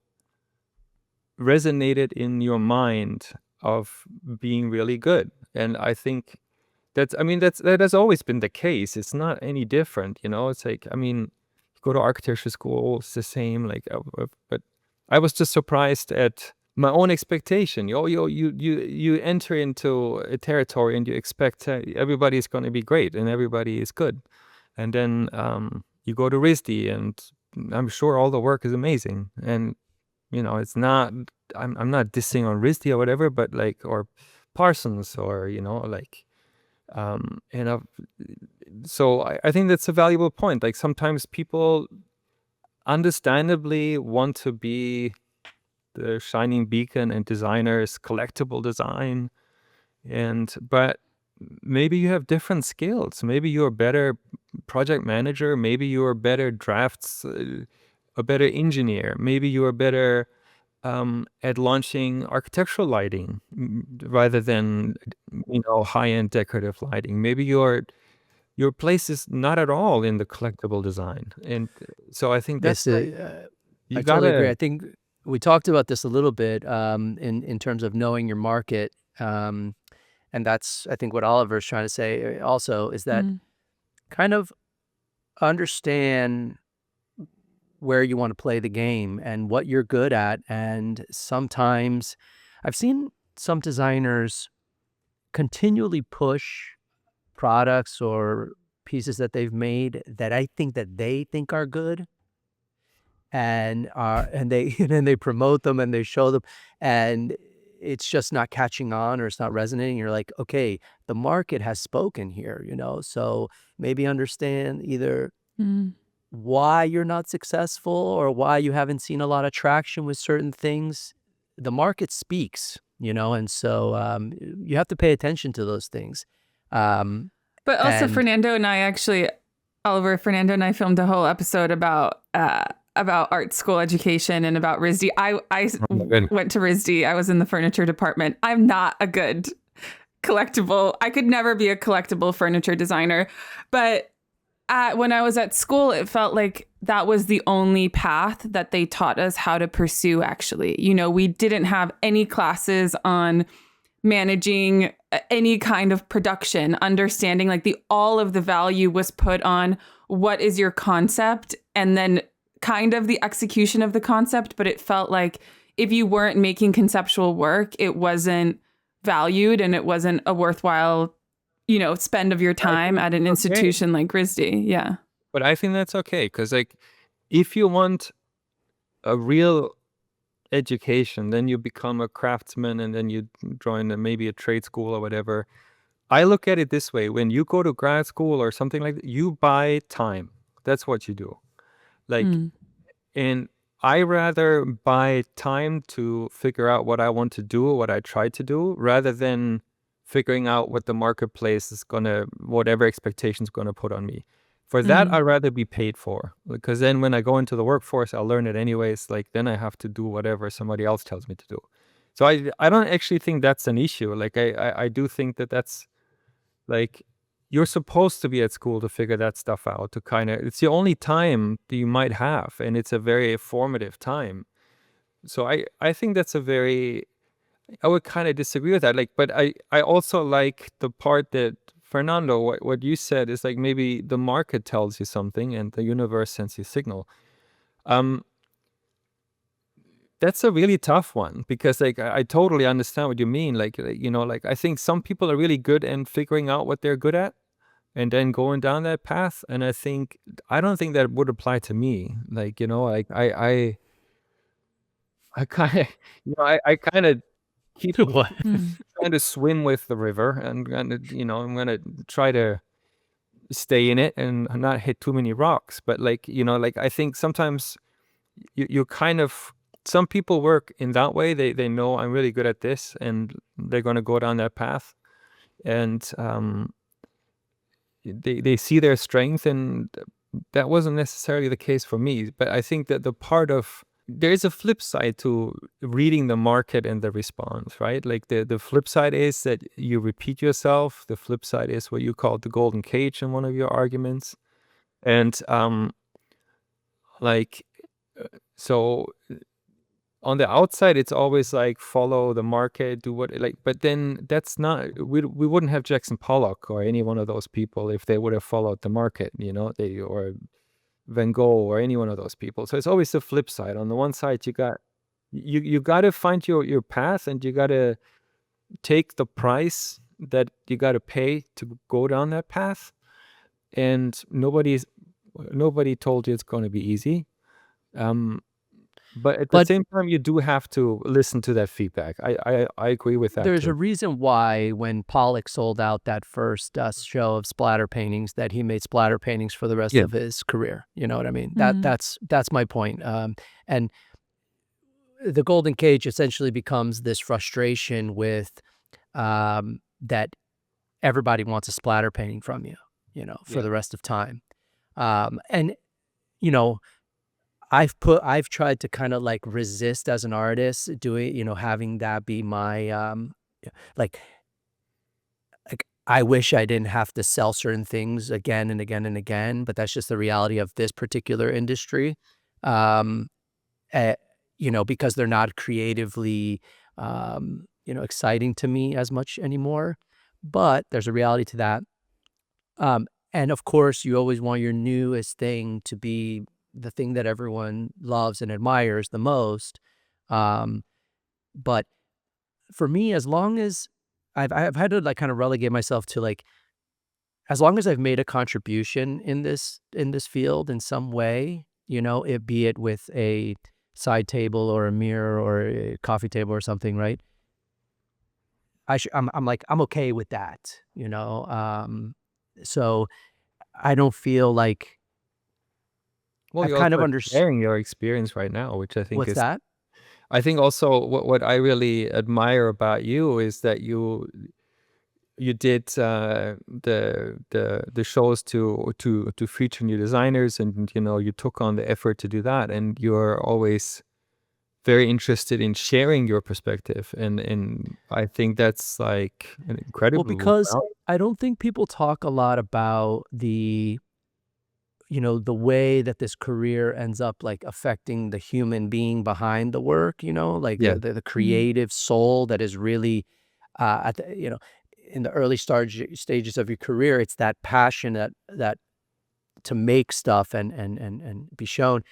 resonated in your mind of being really good? And I think that has always been the case. It's not any different, it's like, I mean, you go to architecture school, it's the same, like, but I was just surprised at my own expectation. You enter into a territory and you expect everybody is going to be great and everybody is good, and then you go to RISD and I'm sure all the work is amazing, and it's not. I'm not dissing on RISD or whatever, but like, or Parsons, or like, so I think that's a valuable point. Like, sometimes people understandably want to be the shining beacon and designer is collectible design. But maybe you have different skills. Maybe you're a better project manager. Maybe you're a better a better engineer. Maybe you're better at launching architectural lighting rather than high-end decorative lighting. Maybe your place is not at all in the collectible design, and so I think that's I you totally agree. gotta. I think we talked about this a little bit in terms of knowing your market, and that's I think what Oliver's trying to say also is that kind of understand where you want to play the game and what you're good at. And sometimes I've seen some designers continually push products or pieces that they've made that I think that they think are good, and they and they promote them and they show them, and it's just not catching on or it's not resonating. You're like, okay, the market has spoken here, so maybe understand either why you're not successful or why you haven't seen a lot of traction with certain things. The market speaks, and so you have to pay attention to those things. But also, Fernando and I filmed a whole episode about art school education and about RISD. I went to RISD. I was in the furniture department. I'm not a good collectible. I could never be a collectible furniture designer. But when I was at school, it felt like that was the only path that they taught us how to pursue, actually. We didn't have any classes on managing any kind of production, understanding like all of the value was put on what is your concept and then kind of the execution of the concept. But it felt like if you weren't making conceptual work, it wasn't valued and it wasn't a worthwhile spend of your time at an institution like RISD. Yeah. But I think that's okay, because if you want a real education, then you become a craftsman and then you join maybe a trade school or whatever. I look at it this way: when you go to grad school or something like that, you buy time. That's what you do. And I rather buy time to figure out what I want to do, what I try to do, rather than figuring out what the marketplace is whatever expectations going to put on me. For that, I'd rather be paid for, because then when I go into the workforce, I'll learn it anyways. Then I have to do whatever somebody else tells me to do. So I don't actually think that's an issue. I do think that that's you're supposed to be at school to figure that stuff out, it's the only time that you might have, and it's a very formative time. So I think that's I would kind of disagree with that. But I also like the part that Fernando, what you said is maybe the market tells you something and the universe sends you a signal. That's a really tough one, because I totally understand what you mean. I think some people are really good in figuring out what they're good at and then going down that path. And I don't think that would apply to me. I kind of, I kind of keep trying to swim with the river, and I'm gonna try to stay in it and not hit too many rocks. But I think sometimes you kind of, some people work in that way. They know I'm really good at this, and they're gonna go down that path, and they see their strength, and that wasn't necessarily the case for me. But I think that there is a flip side to reading the market and the response, right? The flip side is that you repeat yourself. The flip side is what you called the golden cage in one of your arguments. And so on the outside, it's always follow the market, do what, but then that's not, we wouldn't have Jackson Pollock or any one of those people if they would have followed the market, or Van Gogh or any one of those people. So it's always the flip side. On the one side, you got to find your path, and you got to take the price that you got to pay to go down that path. And nobody told you it's going to be easy. But at the same time, you do have to listen to that feedback. I agree with that. There's a reason why when Pollock sold out that first show of splatter paintings, that he made splatter paintings for the rest of his career. You know what I mean? That's my point. And the golden cage essentially becomes this frustration with that everybody wants a splatter painting from you, for Yeah. the rest of time. And you know, I've tried to kind of like resist as an artist doing, having that be my like I wish I didn't have to sell certain things again and again and again, but that's just the reality of this particular industry. Um, eh, because they're not creatively, exciting to me as much anymore. But there's a reality to that. And of course, you always want your newest thing to be the thing that everyone loves and admires the most. Um, but for me, as long as I've had to like kind of relegate myself to like, as long as I've made a contribution in this field in some way, it be it with a side table or a mirror or a coffee table or something, right? I'm like I'm okay with that, So I don't feel like Well, I've you kind also of are sharing your experience right now, which I think what's is. that? I think also what I really admire about you is that you did the shows to feature new designers, and you took on the effort to do that, and you're always very interested in sharing your perspective, and I think that's like an Well, incredible because value. I don't think people talk a lot about the way that this career ends up like affecting the human being behind the work, like Yeah, the creative soul that is really at the, in the early stages of your career, it's that passion that to make stuff and be shown.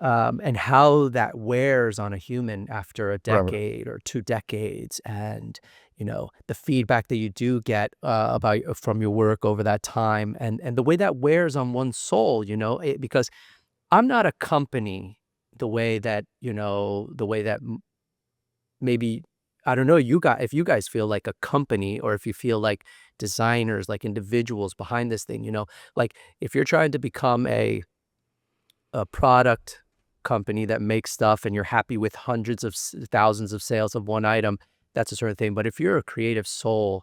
And how that wears on a human after a right. decade or 2 decades, and the feedback that you do get about from your work over that time, and the way that wears on one's soul, because I'm not a company the way that maybe I don't know you guys if you guys feel like a company or if you feel like designers, like individuals behind this thing, like if you're trying to become a product company that makes stuff and you're happy with hundreds of thousands of sales of one item, that's a certain thing. But if you're a creative soul,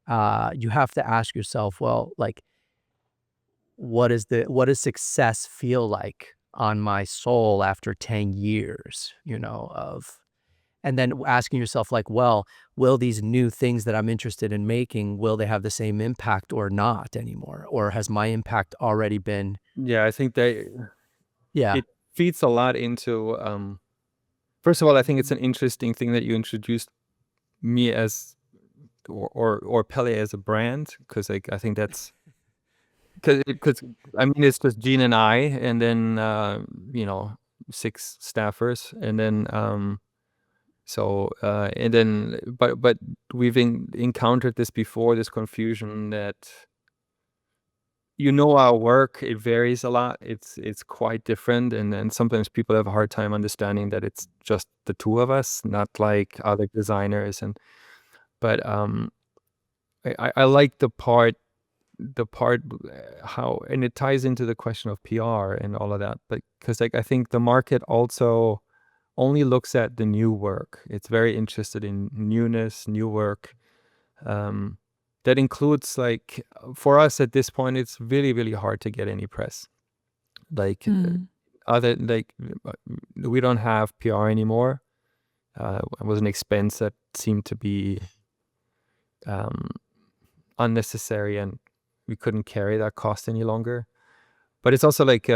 you have to ask yourself, well, like, what does success feel like on my soul after 10 years, of and then asking yourself like, well, will these new things that I'm interested in making, will they have the same impact or not anymore? Or has my impact already been Yeah, I think yeah. it feeds a lot into. First of all, I think it's an interesting thing that you introduced me as or Pelle as a brand, because like I think that's because I mean it's just Gene and I, and then 6 staffers, and then but we've encountered this before, this confusion that our work, it varies a lot. It's quite different, and then sometimes people have a hard time understanding that it's just the two of us, not like other designers. But I like the part how, and it ties into the question of PR and all of that, but because like I think the market also only looks at the new work. It's very interested in newness, new work. Um, that includes like for us at this point, it's really really hard to get any press. Like other like we don't have PR anymore. It was an expense that seemed to be um, unnecessary, and we couldn't carry that cost any longer. But it's also like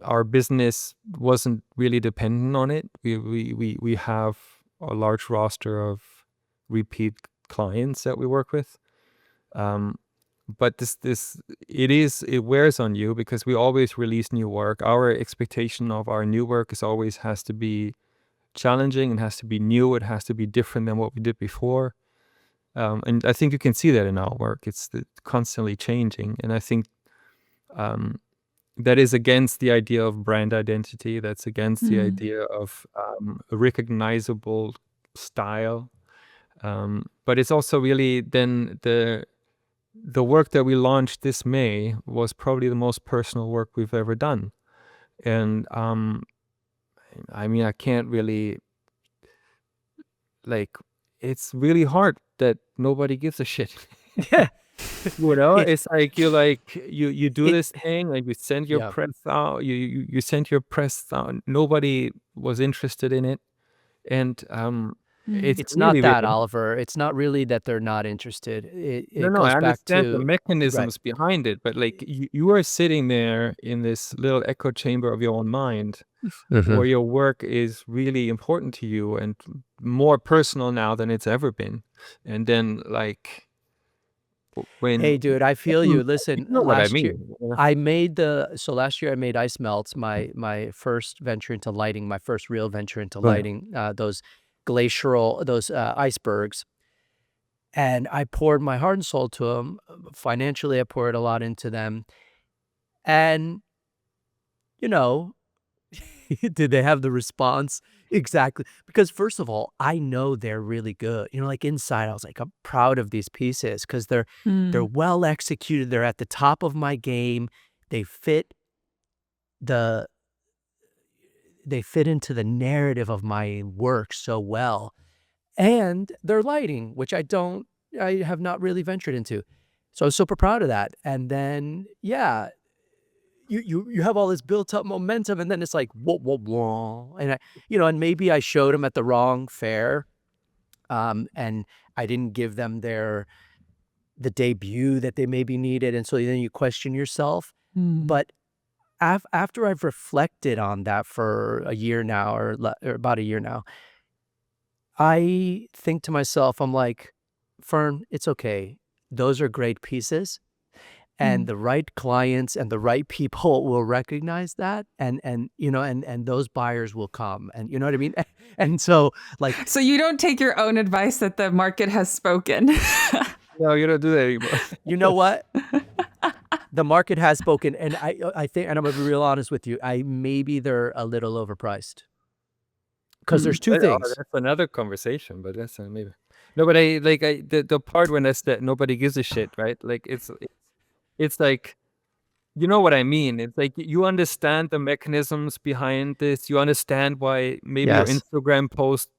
our business wasn't really dependent on it. We have a large roster of repeat clients that we work with. But it wears on you because we always release new work. Our expectation of our new work is always has to be challenging, and has to be new. It has to be different than what we did before. And I think you can see that in our work. It's constantly changing, and I think that is against the idea of brand identity. That's against the idea of a recognizable style. But it's also really then the work that we launched this May was probably the most personal work we've ever done. And I mean, I can't really like it's really hard that nobody gives a shit. Yeah. It- It's like you do It- this thing, like you send your yeah. press out, you sent your press out, nobody was interested in it, and it's It's not really that, hard. Oliver. It's not really that they're not interested. It No, I goes back understand the to right. mechanisms behind it, but like you are sitting there in this little echo chamber of your own mind, where your work is really important to you and more personal now than it's ever been, and then like when Hey, dude, I feel you you. Listen, know what I mean. last year I made ice melts, my first venture into lighting, my first real venture into Right. lighting, those icebergs. And I poured my heart and soul to them. Financially, I poured a lot into them. And, you know, did they have the response? Exactly. Because first of all, I know they're really good. Like inside, I was like, I'm proud of these pieces because they're well executed. They're at the top of my game. They fit the they fit into the narrative of my work so well. And they're lighting, which I have not really ventured into. So I was super proud of that. And then, yeah, you have all this built up momentum, and then it's like whoa, whoa, whoa. And and maybe I showed them at the wrong fair, and I didn't give them the debut that they maybe needed, and so then you question yourself. But after I've reflected on that for a year now, or about a year now, I think to myself, I'm like, Fern, it's okay. Those are great pieces. And the right clients and the right people will recognize that, and those buyers will come, and you know what I mean. And so, like, So you don't take your own advice that the market has spoken. No, you don't do that anymore. you know what, the market has spoken, and I think, and I'm gonna be real honest with you, maybe they're a little overpriced because there's two things. That's another conversation, but that's maybe. No, but the part when that's that nobody gives a shit, right? Like it's like, you know what I mean? It's like you understand the mechanisms behind this. You understand why maybe your Yes. Instagram post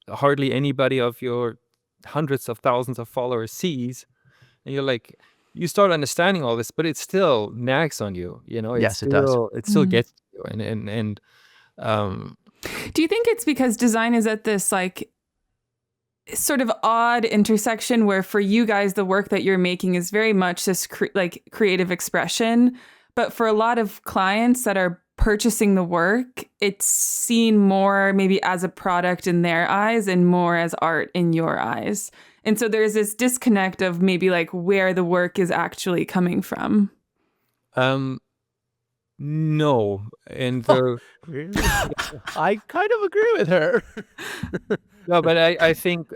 hardly anybody of your hundreds of thousands of followers sees, and you're like, you start understanding all this, but it still nags on you. Yes, it does. It still gets you, and um. Do you think it's because design is at this like sort of odd intersection where for you guys the work that you're making is very much this creative expression, but for a lot of clients that are purchasing the work, it's seen more maybe as a product in their eyes and more as art in your eyes. And so there's this disconnect of maybe like where the work is actually coming from. No, and Really? I kind of agree with her. no, but I think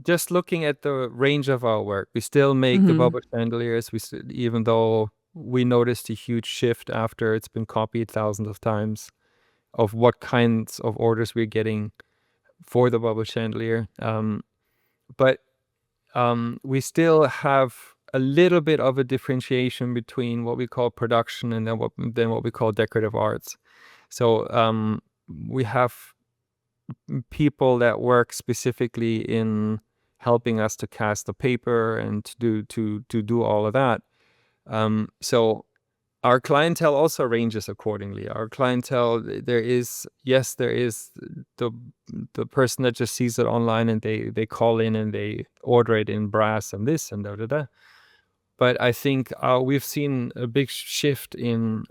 just looking at the range of our work, we still make the bubble chandeliers. Even though we noticed a huge shift after it's been copied thousands of times of what kinds of orders we're getting for the bubble chandelier. But we still have a little bit of a differentiation between what we call production and then what we call decorative arts. So we have people that work specifically in helping us to cast the paper and to do all of that. So our clientele also ranges accordingly. Our clientele, there is the person that just sees it online and they call in and they order it in brass and this and da da da. But I think we've seen a big shift in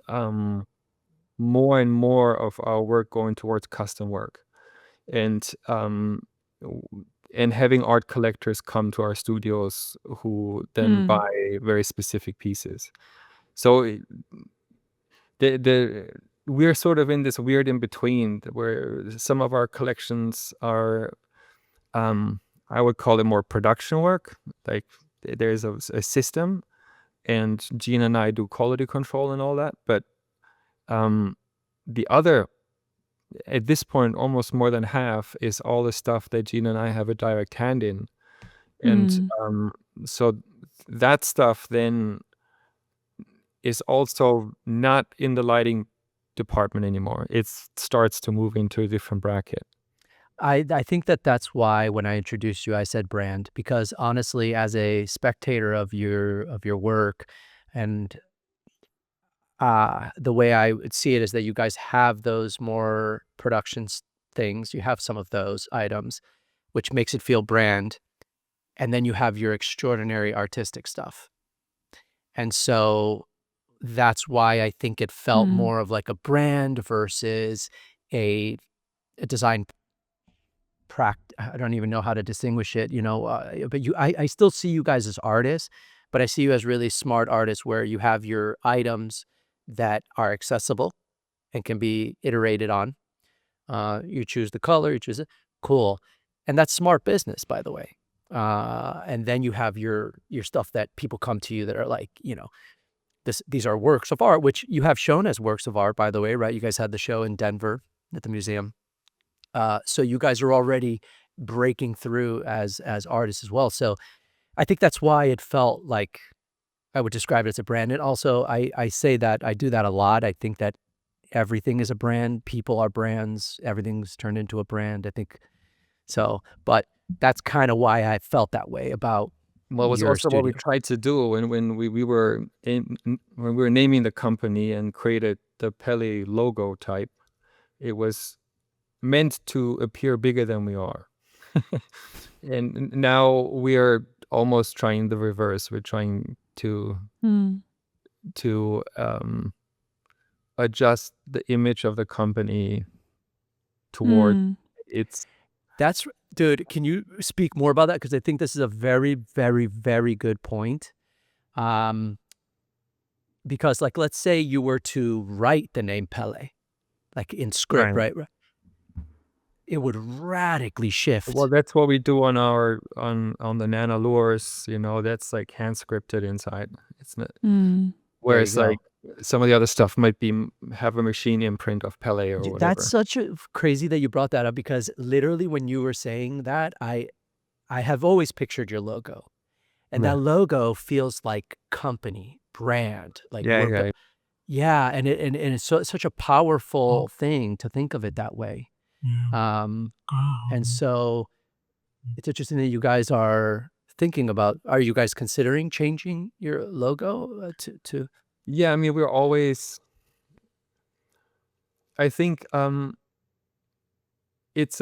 more and more of our work going towards custom work, and having art collectors come to our studios who then buy very specific pieces. So we're sort of in this weird in between where some of our collections are, I would call it more production work. Like there's a system, and Gina and I do quality control and all that. But the other, at this point, almost more than half is all the stuff that Gina and I have a direct hand in. And so that stuff then is also not in the lighting department anymore. It starts to move into a different bracket. I think that's why when I introduced you, I said brand, because honestly, as a spectator of your work, and the way I would see it is that you guys have those more things. You have some of those items, which makes it feel brand, and then you have your extraordinary artistic stuff. And so that's why I think it felt Mm. more of like a brand versus a design I don't even know how to distinguish it, but I still see you guys as artists, but I see you as really smart artists where you have your items that are accessible and can be iterated on. You choose the color, you choose it. Cool. And that's smart business, by the way. And then you have your stuff that people come to you that are like, these are works of art, which you have shown as works of art, by the way, right? You guys had the show in Denver at the museum. So you guys are already breaking through as artists as well. So I think that's why it felt like I would describe it as a brand. And also I say that I do that a lot. I think that everything is a brand. People are brands. Everything's turned into a brand, I think. So, but that's kind of why I felt that way about Well, it was your also what we studio. tried to do when we were when we were naming the company and created the Pelle logo type. It was meant to appear bigger than we are. And now we are almost trying the reverse. We're trying to Mm. adjust the image of the company toward Mm. its. That's dude, can you speak more about that? Because I think this is a very, very, very good point. Because like, let's say you were to write the name Pele, like in script, Right. right? It would radically Well, shift. that's what we do on our on the nano lures. That's like hand scripted inside. It's not. Mm. There you Whereas go. like some of the other stuff might be have a machine imprint of Pele or That's whatever. such a crazy that you brought that up, because literally when you were saying that, I have always pictured your logo, and Yeah. that logo feels like company brand, like Yeah, yeah. yeah, and it's such a powerful thing to think of it that way. And so it's interesting that you guys are thinking about. Are you guys considering changing your logo to? Yeah, I mean, we're always. I think it's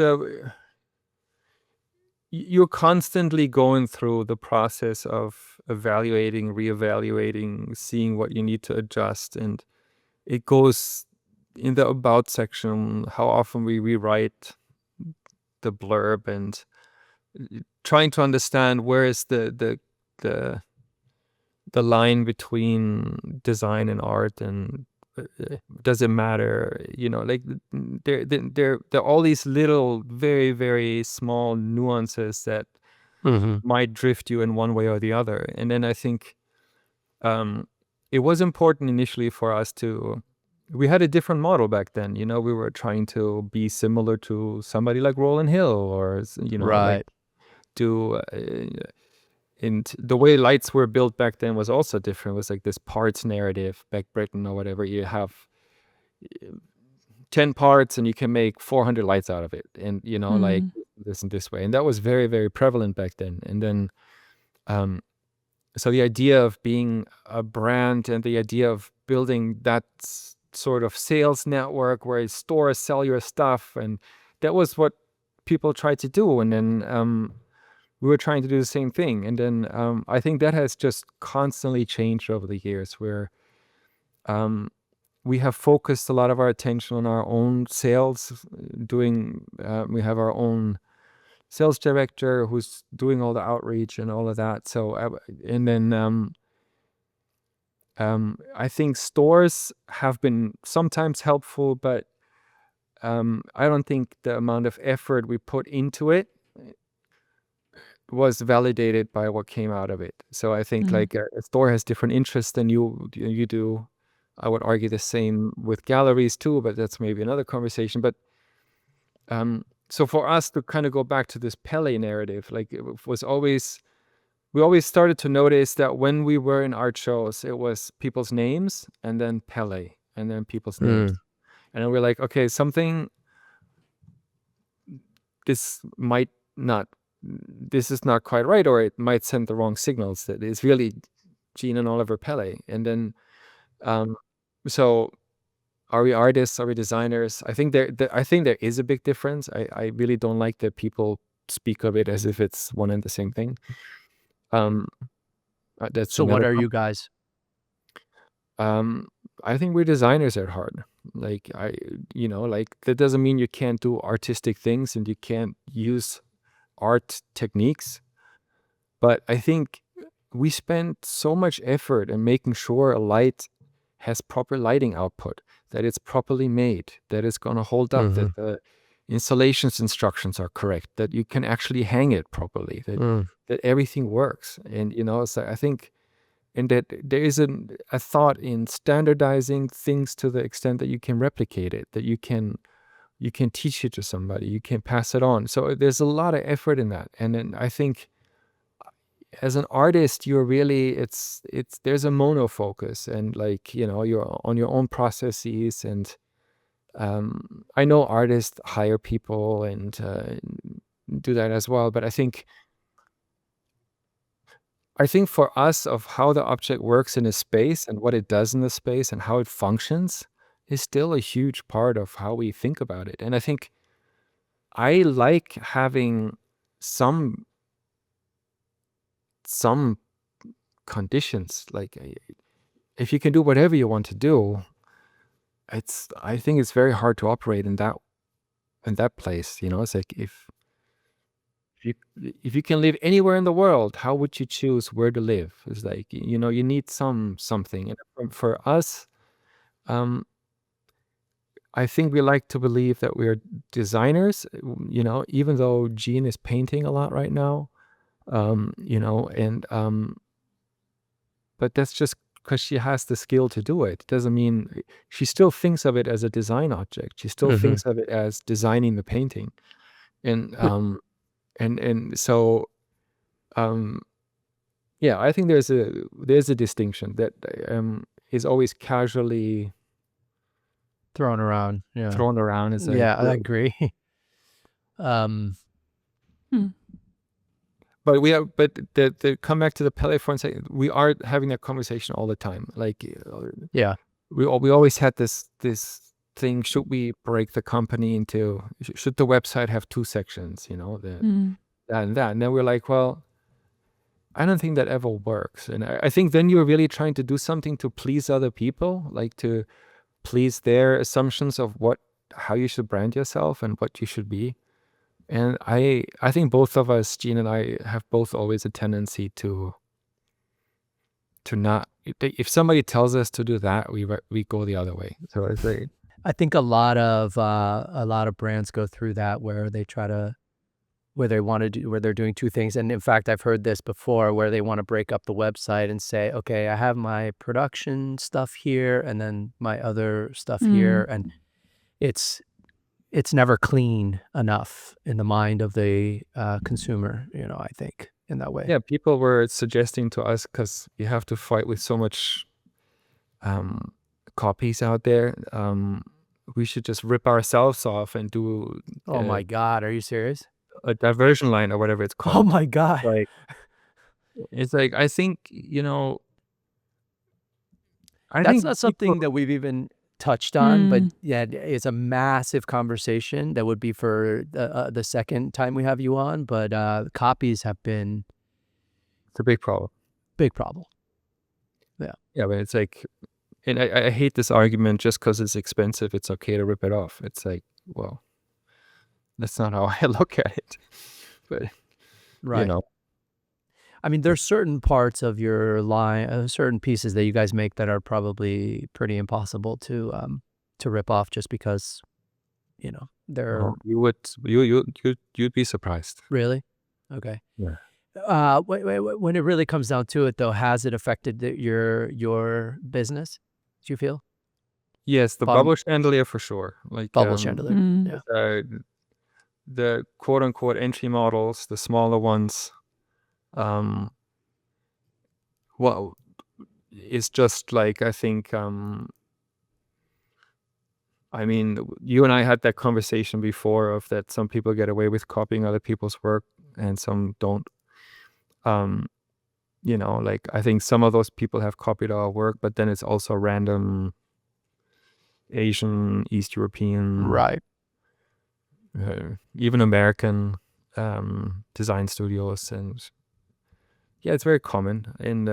you're constantly going through the process of evaluating, reevaluating, seeing what you need to adjust, and it goes in the about section how often we rewrite the blurb and trying to understand where is the line between design and art, and does it matter, like there are all these little very, very small nuances that might drift you in one way or the other. And then I think it was important initially for us we had a different model back then. We were trying to be similar to somebody like Roland Hill, or like Right. do and the way lights were built back then was also different. It was like this parts narrative back Britain or whatever. You have 10 parts and you can make 400 lights out of it, and like this and this way. And that was very, very prevalent back then. And then so the idea of being a brand and the idea of building that sort of sales network where stores sell your stuff, and that was what people tried to do. And then we were trying to do the same thing. And then I think that has just constantly changed over the years, where we have focused a lot of our attention on our own sales, we have our own sales director who's doing all the outreach and all of that. So, and then I think stores have been sometimes helpful, but I don't think the amount of effort we put into it was validated by what came out of it. So I think like a store has different interests than you do. I would argue the same with galleries too, but that's maybe another conversation. But so for us to kind of go back to this Pele narrative, like it was always, we always started to notice that when we were in art shows, it was people's names and then Pele and then people's names. And then we're like, okay, something this might not, this is not quite right, or it might send the wrong signals that it's really Jean and Oliver Pelle. And then, so are we artists? Are we designers? I think I think there is a big difference. I really don't like that people speak of it as if it's one and the same thing. That's So what another. are you guys? I think we're designers at heart. Like like that doesn't mean you can't do artistic things and you can't use art techniques. But I think we spend so much effort in making sure a light has proper lighting output, that it's properly made, that it's going to hold up, that the installations instructions are correct, that you can actually hang it properly, that everything works. And so I think, and that there is a thought in standardizing things to the extent that you can replicate it, that you can teach it to somebody, you can pass it on. So there's a lot of effort in that. And then I think as an artist, you're really, there's a monofocus, and like, you're on your own processes. And I know artists hire people and do that as well. But I think for us, of how the object works in a space and what it does in the space and how it functions is still a huge part of how we think about it. And I think I like having some conditions. Like, if you can do whatever you want to do, I think it's very hard to operate in that place. It's like, if you can live anywhere in the world, how would you choose where to live? It's like, you need something. And for us, I think we like to believe that we're designers, even though Jean is painting a lot right now, but that's just because she has the skill to do it. It doesn't mean she still thinks of it as a design object. She still thinks of it as designing the painting. And so yeah, I think there's a distinction that is always casually Thrown around. Yeah. thrown around as Yeah, I agree. But the come back to the Pelle for a second, we are having that conversation all the time. Like, Yeah. we always had this thing: should we break the company into? Should the website have two sections? That and that. And then we're like, well, I don't think that ever works. And I think then you're really trying to do something to please other people, like to please their assumptions of how you should brand yourself and what you should be. And I think both of us, Jean and I, have both always a tendency to not. If somebody tells us to do that, we go the other way. So I say, I think a lot of brands go through that, where they try to, where they're doing two things. And in fact, I've heard this before, where they want to break up the website and say, okay, I have my production stuff here and then my other stuff here, and it's never clean enough in the mind of the consumer, I think, in that way. yeah, people were suggesting to us, because you have to fight with so much copies out there, we should just rip ourselves off and do Oh my God, are you serious? a diversion line or whatever it's called. Oh my God. Like, it's like, I think, That's not something that we've even touched on, but yeah, it's a massive conversation that would be for the second time we have you on. But copies have been it's a big problem. Big problem. Yeah, but it's like, and I hate this argument, just because it's expensive, it's okay to rip it off. It's like, well, that's not how I look at it. But Right. I mean, there's certain parts of your line, certain pieces that you guys make that are probably pretty impossible to rip off, just because, they're you'd be surprised. really okay. Yeah. When it really comes down to it, though, has it affected your business? Do you feel Yes, the Bottom- bubble chandelier for sure. Like, bubble chandelier? Yeah. the quote unquote entry models, the smaller ones, well, it's just like, I think, I mean, you and I had that conversation before of that some people get away with copying other people's work and some don't. Um, like I think some of those people have copied our work, but then it's also random Asian, East European, Right. even American design studios, and yeah, it's very common. And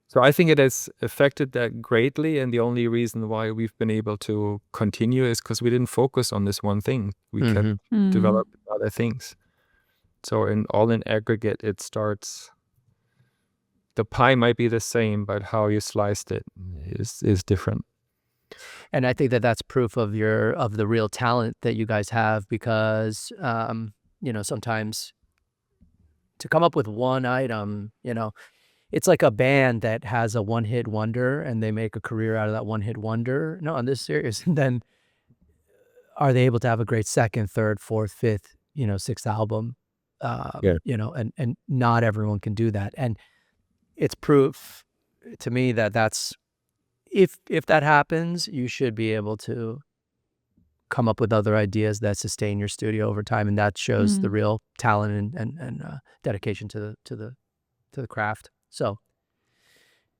so I think it has affected that greatly. And the only reason why we've been able to continue is because we didn't focus on this one thing. We kept Mm-hmm. developing other things. So in aggregate, it starts. The pie might be the same, but how you sliced it is different. And I think that that's proof of the real talent that you guys have, because sometimes to come up with one item, it's like a band that has a one-hit wonder and they make a career out of that one-hit wonder. No, on this serious, and then are they able to have a great second, third, fourth, fifth, sixth album? Yeah. And not everyone can do that, and it's proof to me that that's if that happens, you should be able to come up with other ideas that sustain your studio over time, and that shows the real talent and dedication to the craft. So,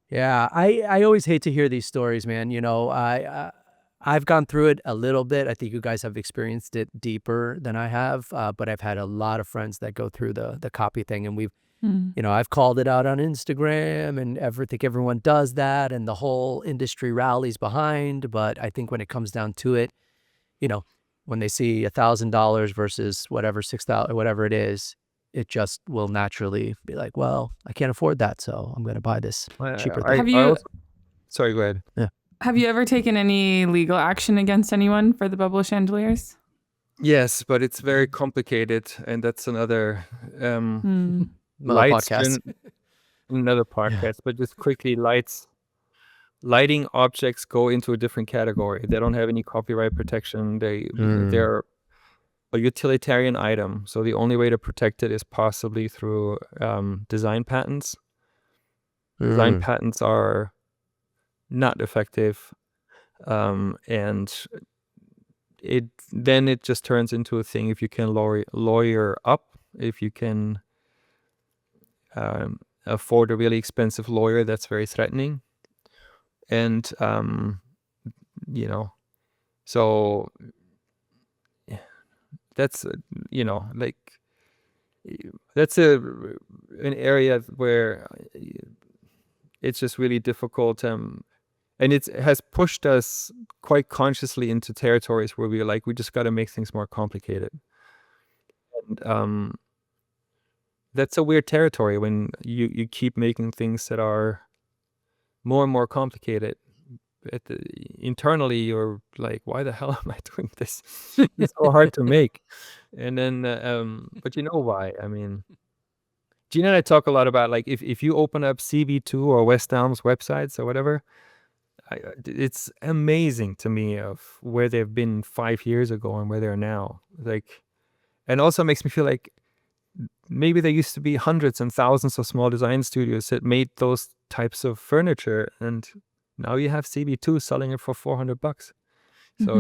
yeah, I always hate to hear these stories, man. I've gone through it a little bit. I think you guys have experienced it deeper than I have, but I've had a lot of friends that go through the copy thing, and we've I've called it out on Instagram, and I think everyone does that, and the whole industry rallies behind. But I think when it comes down to it, when they see $1,000 versus whatever 6,000, whatever it is, it just will naturally be like, well, I can't afford that, so I'm going to buy this cheaper thing. Sorry, go ahead. Yeah. Have you ever taken any legal action against anyone for the bubble chandeliers? Yes, but it's very complicated, and that's another Podcast. Another podcast. But just quickly, lighting objects go into a different category. They don't have any copyright protection. They're a utilitarian item, so the only way to protect it is possibly through design patents. Design patents are not effective, and it just turns into a thing. If you can lawyer up, if you can afford a really expensive lawyer, that's very threatening. And so that's that's an area where it's just really difficult, and it has pushed us quite consciously into territories where we're like, we just got to make things more complicated. And that's a weird territory when you keep making things that are more and more complicated. Internally, you're like, why the hell am I doing this? It's so hard to make. And then, but you know why? I mean, Gina and I talk a lot about, like, if you open up CB2 or West Elm's websites or whatever, it's amazing to me of where they've been 5 years ago and where they're now. Like, and also makes me feel like maybe there used to be hundreds and thousands of small design studios that made those types of furniture, and now you have CB2 selling it for $400. So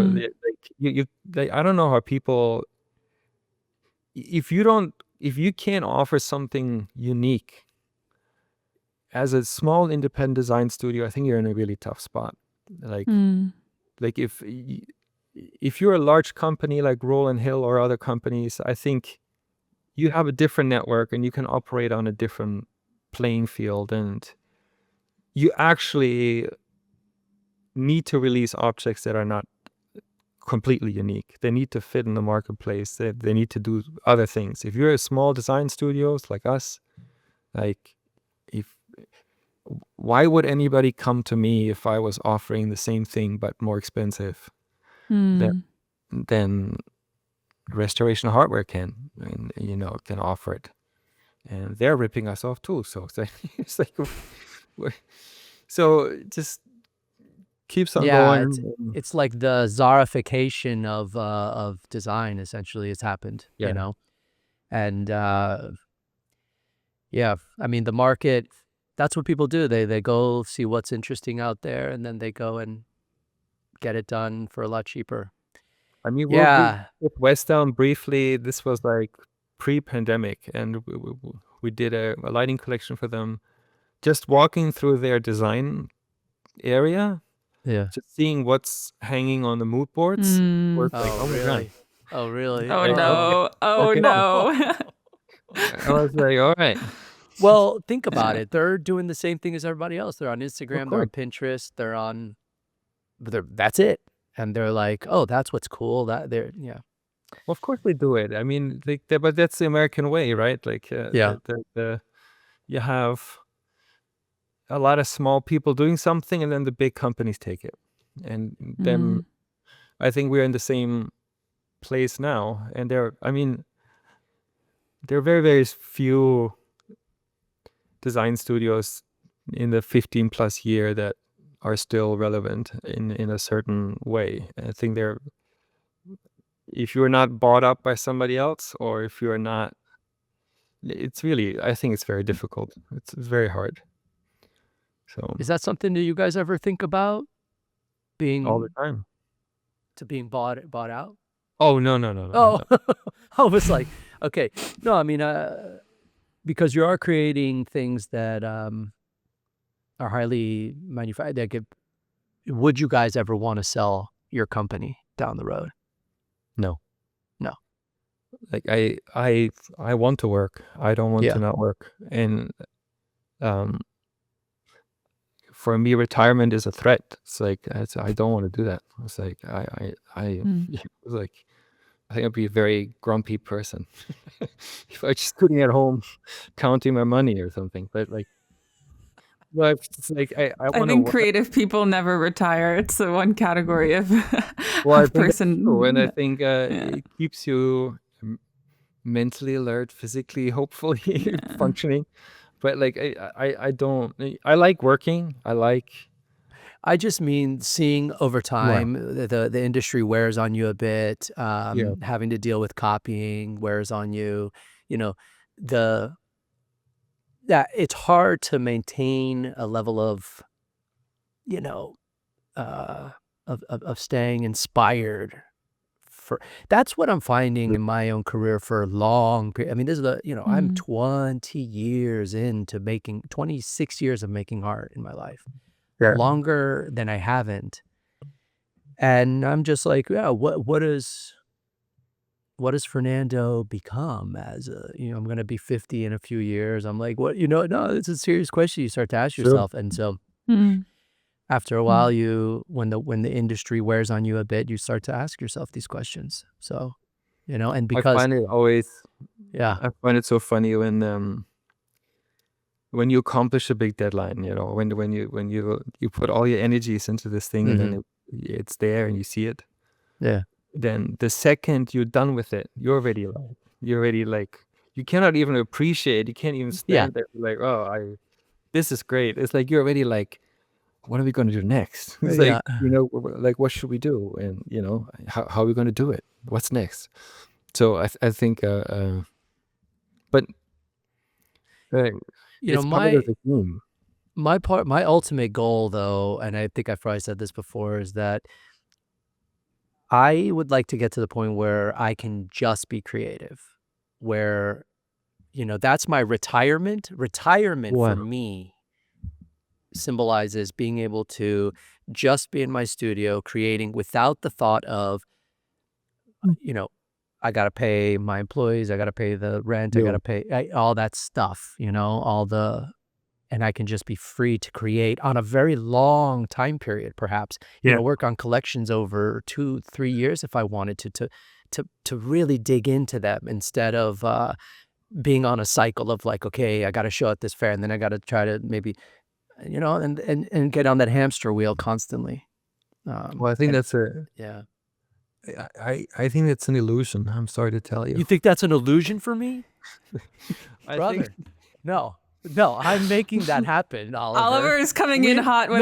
I don't know how people, if you can't offer something unique as a small independent design studio, I think you're in a really tough spot. Like if you're a large company like Roland Hill or other companies, I think you have a different network and you can operate on a different playing field, and you actually need to release objects that are not completely unique. They need to fit in the marketplace. They need to do other things. If you're a small design studios like us, like, why would anybody come to me if I was offering the same thing but more expensive than Restoration Hardware can, and can offer it? And they're ripping us off too. So it's like, so just keeps on going. It's like the Zarification of design essentially has happened. And I mean, the market, that's what people do. They go see what's interesting out there, and then they go and get it done for a lot cheaper. I mean, Yeah. with West Elm briefly, this was like pre-pandemic, and we did a lighting collection for them. Just walking through their design area, Yeah. just seeing what's hanging on the mood boards, was like, Oh, oh my God. really? Oh, really? Oh Like, no. Oh okay. no. I was like, all right. Well, think about it. They're doing the same thing as everybody else. They're on Instagram, they're on course. Pinterest, that's it. And they're like, oh, that's what's cool. Yeah. Well, of course they do it. I mean, but that's the American way, right? Like, Yeah. you have a lot of small people doing something, and then the big companies take it. And then I think we're in the same place now. And there are very, very few design studios in the 15 plus year that are still relevant in a certain way. I think if you're not bought up by somebody else, or if you're not, I think it's very difficult. It's very hard. So Is that something that you guys ever think about all the time. being bought out? Oh, no. Oh, I was like, okay. No, I mean, because you are creating things that are highly manufactured. Would you guys ever want to sell your company down the road? No. No. Like I want to work. I don't want to not work. And for me, retirement is a threat. It's like I don't want to do that. It's like I was like, I think I'd be a very grumpy person if I was just sitting at home counting my money or something. But like, well, it's like I I want to think work. creative people never retire. It's the one category of, Well, I of think that's person. true, and I think it keeps you mentally alert, physically, hopefully functioning. But like I don't. I like working. I just mean seeing over time the industry wears on you a bit. Having to deal with copying wears on you. You know, it's hard to maintain a level of, of staying inspired. That's what I'm finding in my own career for a long period. I mean, this is I'm 26 years of making art in my life. Longer than I haven't. And I'm just like, yeah, what does Fernando become as I'm going to be 50 in a few years. I'm like, what, no, it's a serious question you start to ask yourself. And so after a while, when the industry wears on you a bit, you start to ask yourself these questions. So, and because I find it so funny when you accomplish a big deadline, when you put all your energies into this thing, and then it's there and you see it. Yeah. Then the second you're done with it, you're already like you cannot even appreciate. You can't even stand there like, oh, this is great. It's like you're already like, what are we going to do next? It's like, like, what should we do? And how are we going to do it? What's next? So I think, but. It's part of the game. My ultimate goal, though, and I think I've probably said this before, is that I would like to get to the point where I can just be creative, where, that's my retirement. Retirement for me symbolizes being able to just be in my studio creating without the thought of, I got to pay my employees, I got to pay the rent, I got to pay all that stuff, and I can just be free to create on a very long time period, perhaps, work on collections over 2-3 years if I wanted to really dig into them instead of being on a cycle of like, okay, I got to show at this fair and then I got to try to maybe, and get on that hamster wheel constantly. Well, I think that's I think that's an illusion. I'm sorry to tell you. You think that's an illusion for me? Brother, no, I'm making that happen, Oliver. Oliver is coming in hot with,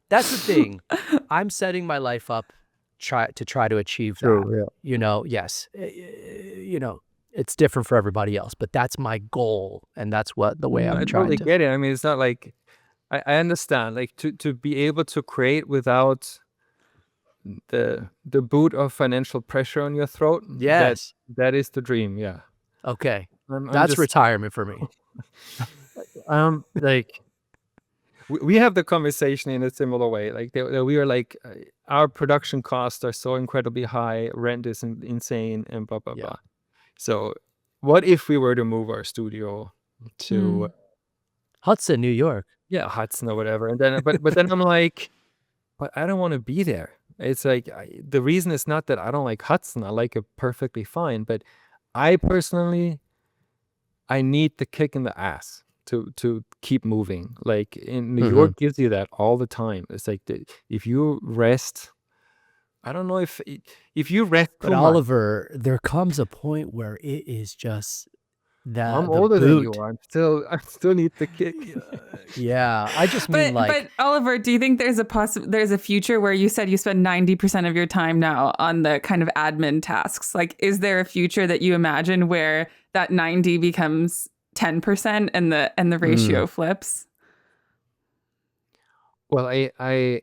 that's the thing. I'm setting my life up to try to achieve that. Yes, it's different for everybody else, but that's my goal, and that's the way I'm trying to. I totally get it. I mean, it's not like I understand, like to be able to create without the boot of financial pressure on your throat. Yes. That is the dream. Yeah. Okay. I'm That's just retirement for me. like we have the conversation in a similar way. Like we are like our production costs are so incredibly high, rent is insane, and blah blah Yeah. blah. So, what if we were to move our studio to Hudson, New York. Hudson or whatever? And then, but then I'm like, but I don't want to be there. It's like the reason is not that I don't like Hudson. I like it perfectly fine, but I personally, I need the kick in the ass to keep moving. Like in New York gives you that all the time. It's like if you rest, I don't know if you rest But too much. Oliver, there comes a point where it is just that I'm the older than you boot. are. I still need the kick. Yeah, I just mean But Oliver, do you think there's a future where you said you spend 90% of your time now on the kind of admin tasks? Like, is there a future that you imagine where that 90 becomes 10% and the ratio flips? Well, I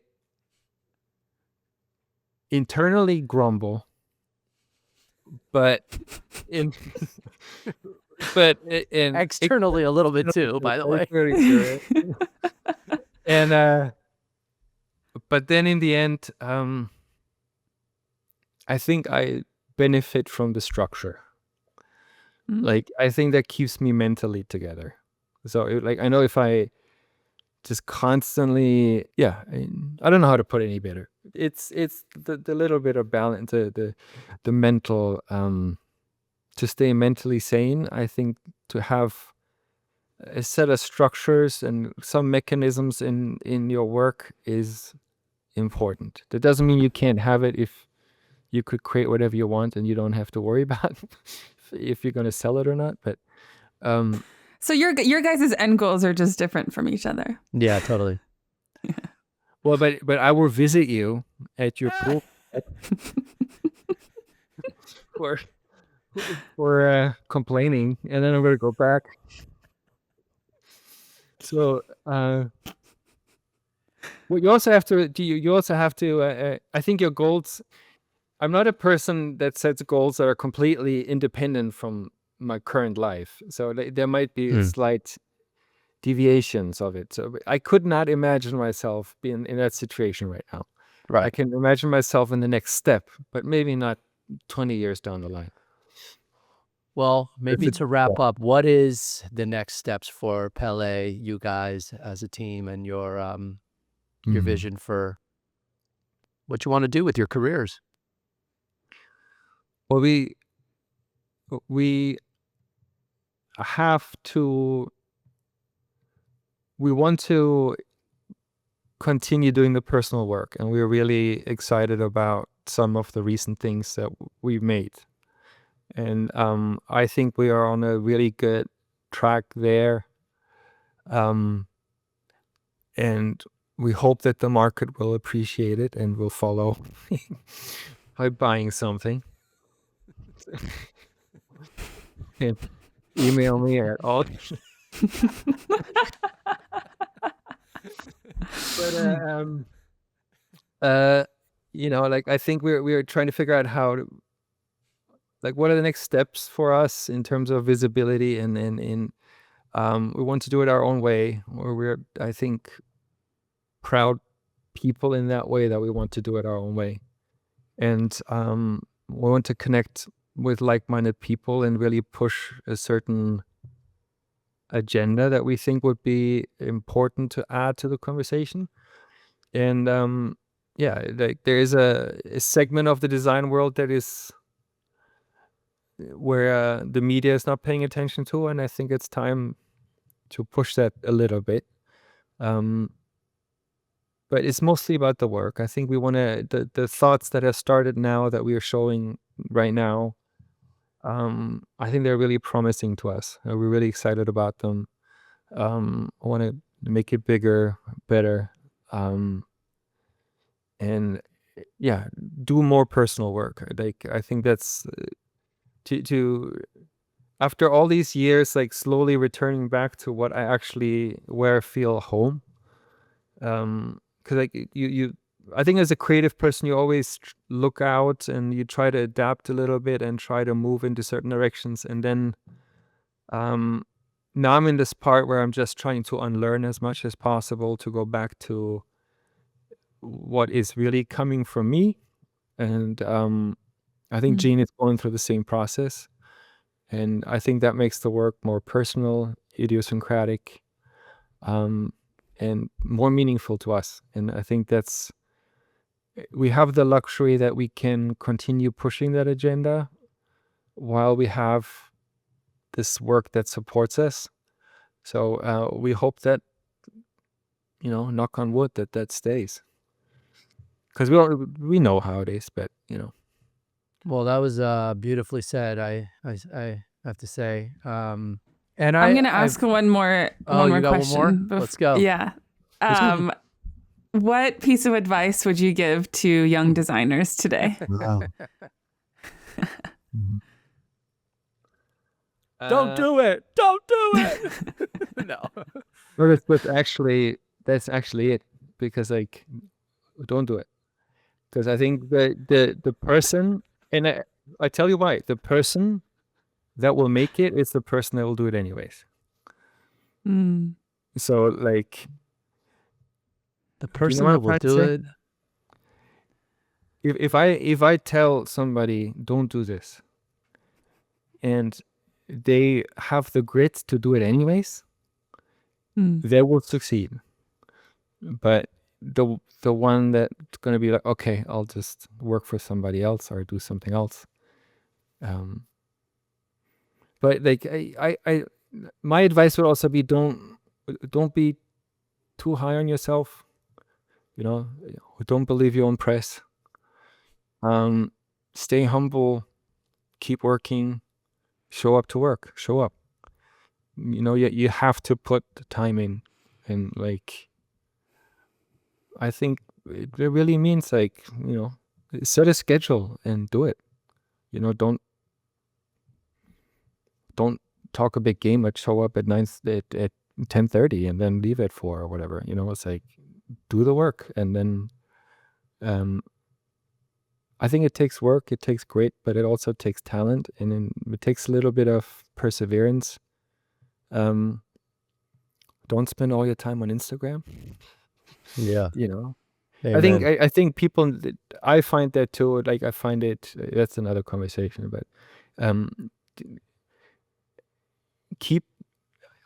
internally grumble, but in externally a little bit too, by the way. And but then in the end, I think I benefit from the structure. Like I think that keeps me mentally together. So like I know if I just constantly, I don't know how to put it any better. It's the little bit of balance, the mental, to stay mentally sane. I think to have a set of structures and some mechanisms in your work is important. That doesn't mean you can't have it if you could create whatever you want and you don't have to worry about if you're going to sell it or not. But so your guys' end goals are just different from each other. Yeah, totally. Well, but I will visit you at your pool for complaining, and then I'm gonna go back. So, well, you also have to. You also have to. I think your goals. I'm not a person that sets goals that are completely independent from my current life. So there might be slight deviations of it. So I could not imagine myself being in that situation right now. Right. I can imagine myself in the next step, but maybe not 20 years down the line. Well, maybe to wrap up, what is the next steps for Pelle, you guys as a team, and your vision for what you want to do with your careers? Well, we have to. We want to continue doing the personal work, and we're really excited about some of the recent things that we've made. And I think we are on a really good track there. And we hope that the market will appreciate it and will follow by buying something. And email me at all. But like I think we're trying to figure out how to, like, what are the next steps for us in terms of visibility, and we want to do it our own way, or we're, I think, proud people in that way, that we want to do it our own way. And we want to connect with like-minded people and really push a certain agenda that we think would be important to add to the conversation. And like there is a segment of the design world that is where the media is not paying attention to, and I think it's time to push that a little bit. But it's mostly about the work. I think we want to, the thoughts that have started now, that we are showing right now, I think they're really promising to us. We're really excited about them. I want to make it bigger, better, and do more personal work. Like I think that's to after all these years, like slowly returning back to what I actually, where I feel home. Because like you, I think as a creative person, you always look out and you try to adapt a little bit and try to move into certain directions. And then now I'm in this part where I'm just trying to unlearn as much as possible to go back to what is really coming from me. And I think Jean is going through the same process. And I think that makes the work more personal, idiosyncratic, and more meaningful to us. And I think we have the luxury that we can continue pushing that agenda while we have this work that supports us. So we hope that, knock on wood, that stays. Because we know how it is, but Well, that was beautifully said. I have to say. And I'm going to ask one more you got question. one more? Let's go. Yeah. What piece of advice would you give to young designers today? Wow. Don't do it. Don't do it. No. Well, that's actually it. Because like, don't do it. Because I think the person, and I tell you why, the person that will make it is the person that will do it anyways. So like, the person what that I'm will trying to do say? it. If I tell somebody don't do this, and they have the grit to do it anyways, they will succeed. But the one that's going to be like, okay, I'll just work for somebody else or do something else. But like I my advice would also be don't be too high on yourself. Don't believe your own press. Stay humble, keep working, show up to work, show up. You have to put the time in, and like, I think it really means like, set a schedule and do it. Don't talk a big game, but show up at 10:30 and then leave at 4 or whatever. It's like, do the work. And then I think it takes work, it takes grit, but it also takes talent, and then it takes a little bit of perseverance. Don't spend all your time on Instagram. Yeah. Amen. I think people, I find that too. Like, I find it, that's another conversation, but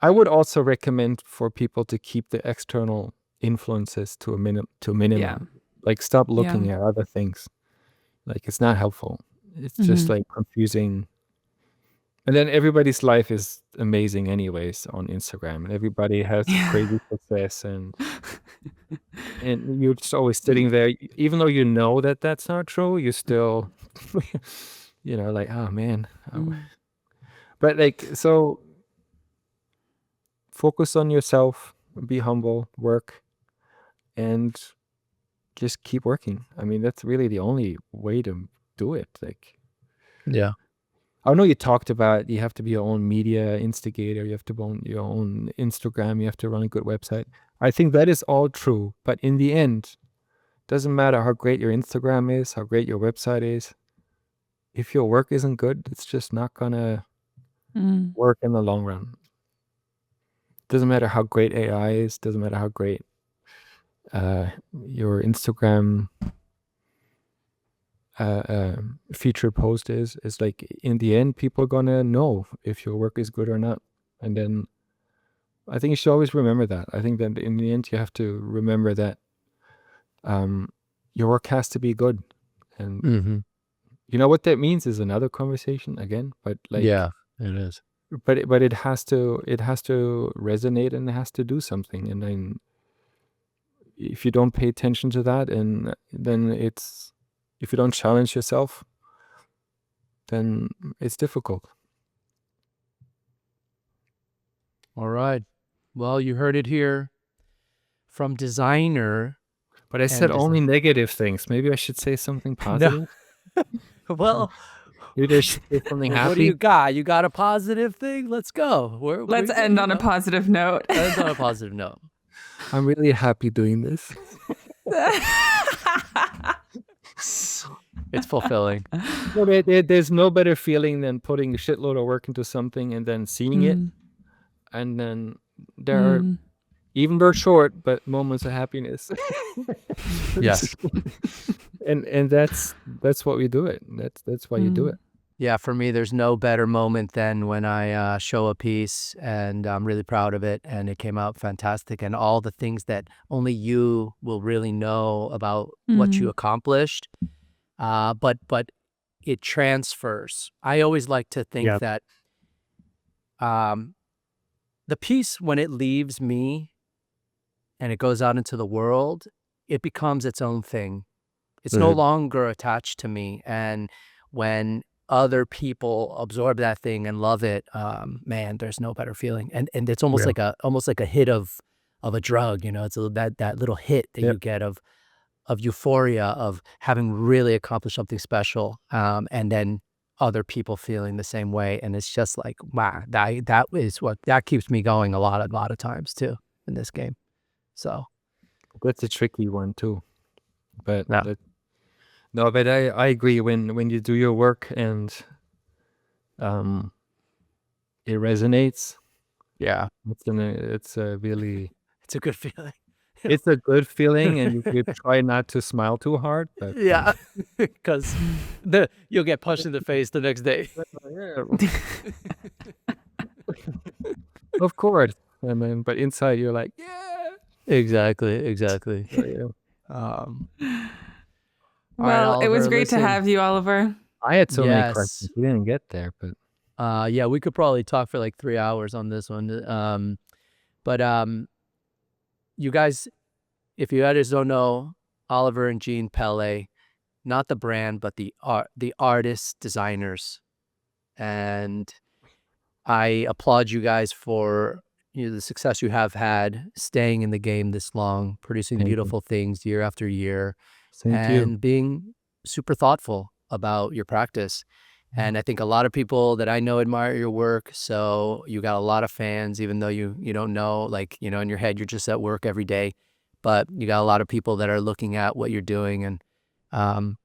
I would also recommend for people to keep the external influences to a minimum. Yeah. Like, stop looking at other things. Like, it's not helpful. It's just like confusing. And then everybody's life is amazing anyways on Instagram, and everybody has crazy success, and you're just always sitting there, even though you know that that's not true, you still, like, oh man. But like, so focus on yourself, be humble, work, and just keep working. I mean, that's really the only way to do it. Like, Yeah. I know you talked about you have to be your own media instigator, you have to own your own Instagram, you have to run a good website. I think that is all true, but in the end, doesn't matter how great your Instagram is, how great your website is. If your work isn't good, it's just not gonna work in the long run. Doesn't matter how great AI is, doesn't matter how great your Instagram feature post is. It's like, in the end, people are gonna know if your work is good or not. And then I think you should always remember that. I think that in the end, you have to remember that your work has to be good. And you know what that means is another conversation again, but like, Yeah, it is. but it has to resonate, and it has to do something. And then if you don't pay attention to that, and then if you don't challenge yourself, then it's difficult. All right. Well, you heard it here from designer. But I said only negative things. Maybe I should say something positive. Well, Maybe I should say something happy. what do you got? You got a positive thing? Let's go. Let's end on a positive note. End on a positive note. I'm really happy doing this. It's fulfilling. No, there's no better feeling than putting a shitload of work into something and then seeing it. And then there are, even though short, but moments of happiness. Yes. And that's what we do it. That's why you do it. Yeah, for me, there's no better moment than when I show a piece and I'm really proud of it and it came out fantastic, and all the things that only you will really know about what you accomplished. But it transfers. I always like to think that the piece, when it leaves me and it goes out into the world, it becomes its own thing. It's no longer attached to me. And when other people absorb that thing and love it, man, there's no better feeling. And it's almost like a hit of a drug, you know. It's that little hit that you get of euphoria of having really accomplished something special, and then other people feeling the same way. And it's just like, wow, that is what that keeps me going a lot of times too in this game. So that's a tricky one too. But no, but I agree. When you do your work and it resonates, it's a good feeling. It's a good feeling, and you try not to smile too hard. But because you'll get punched in the face the next day. Of course, and then but inside you're like, exactly. Well, it was great to have you, Oliver. I had so many questions. We didn't get there, but we could probably talk for like 3 hours on this one. But you guys, if you guys don't know, Oliver and Jean Pelle, not the brand, but the artists, designers, and I applaud you guys for the success you have had, staying in the game this long, producing beautiful things year after year. And being super thoughtful about your practice. And I think a lot of people that I know admire your work. So you got a lot of fans, even though you don't know, like, you know, in your head, you're just at work every day. But you got a lot of people that are looking at what you're doing. And I'll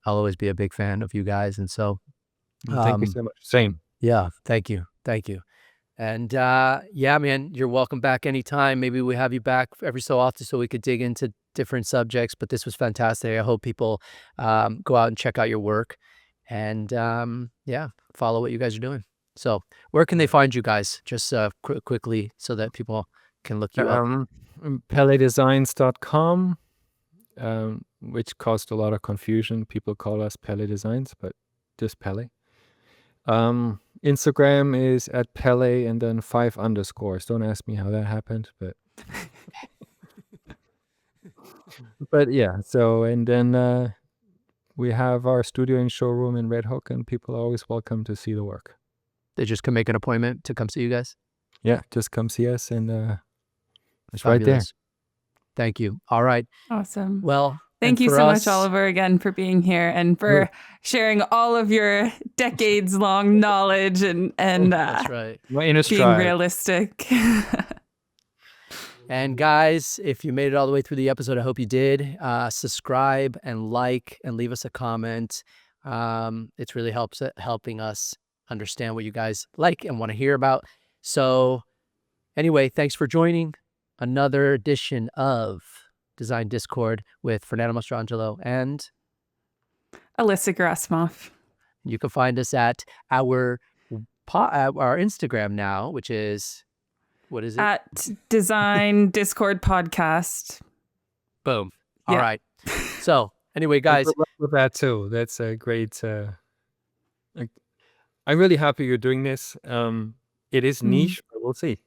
always be a big fan of you guys. And so thank you so much. Same. Yeah, thank you. And man, you're welcome back anytime. Maybe we have you back every so often so we could dig into different subjects, but this was fantastic. I hope people go out and check out your work and follow what you guys are doing. So where can they find you guys? Just quickly so that people can look you up. PelleDesigns.com, which caused a lot of confusion. People call us Pelle Designs, but just Pelle. Instagram is at Pelle and then 5 underscores. Don't ask me how that happened, but but yeah. So, and then we have our studio and showroom in Red Hook, and people are always welcome to see the work. They just can make an appointment to come see you guys? Yeah, just come see us, and it's right there. Thank you. All right. Awesome. Well, thank you so much, Oliver, again, for being here and for sharing all of your decades-long knowledge and that's right. Being realistic. And guys, if you made it all the way through the episode, I hope you did. Subscribe and like and leave us a comment. It's really helping us understand what you guys like and want to hear about. So anyway, thanks for joining another edition of Design Discord with Fernando Mastrangelo and Alyssa Gerasimov. You can find us at our Instagram now, which is, what is it? At Design Discord Podcast. Boom. All right. So anyway, guys. With that too. That's a great, I'm really happy you're doing this. It is niche, but we'll see.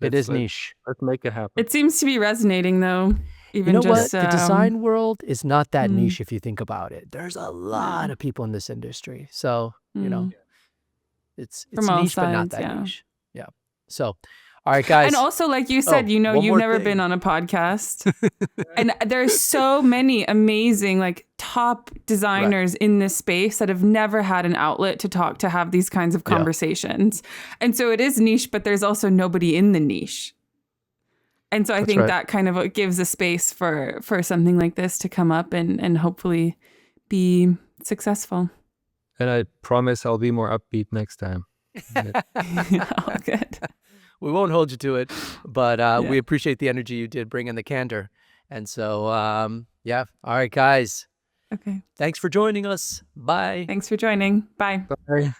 It is niche. Let's make it happen. It seems to be resonating though. Even you know just, what? The design world is not that niche if you think about it. There's a lot of people in this industry. So, you know, it's niche, but not that niche. Yeah. So, all right, guys. And also, like you said, you've never been on a podcast. And there's so many amazing, like, top designers in this space that have never had an outlet to have these kinds of conversations. And so it is niche, but there's also nobody in the niche. And so I That's think right. that kind of gives a space for something like this to come up and hopefully be successful. And I promise I'll be more upbeat next time. Oh, good. We won't hold you to it, but Yeah. we appreciate the energy you did bring and the candor. And so, yeah. All right, guys. Okay. Thanks for joining us. Bye. Thanks for joining. Bye. Bye.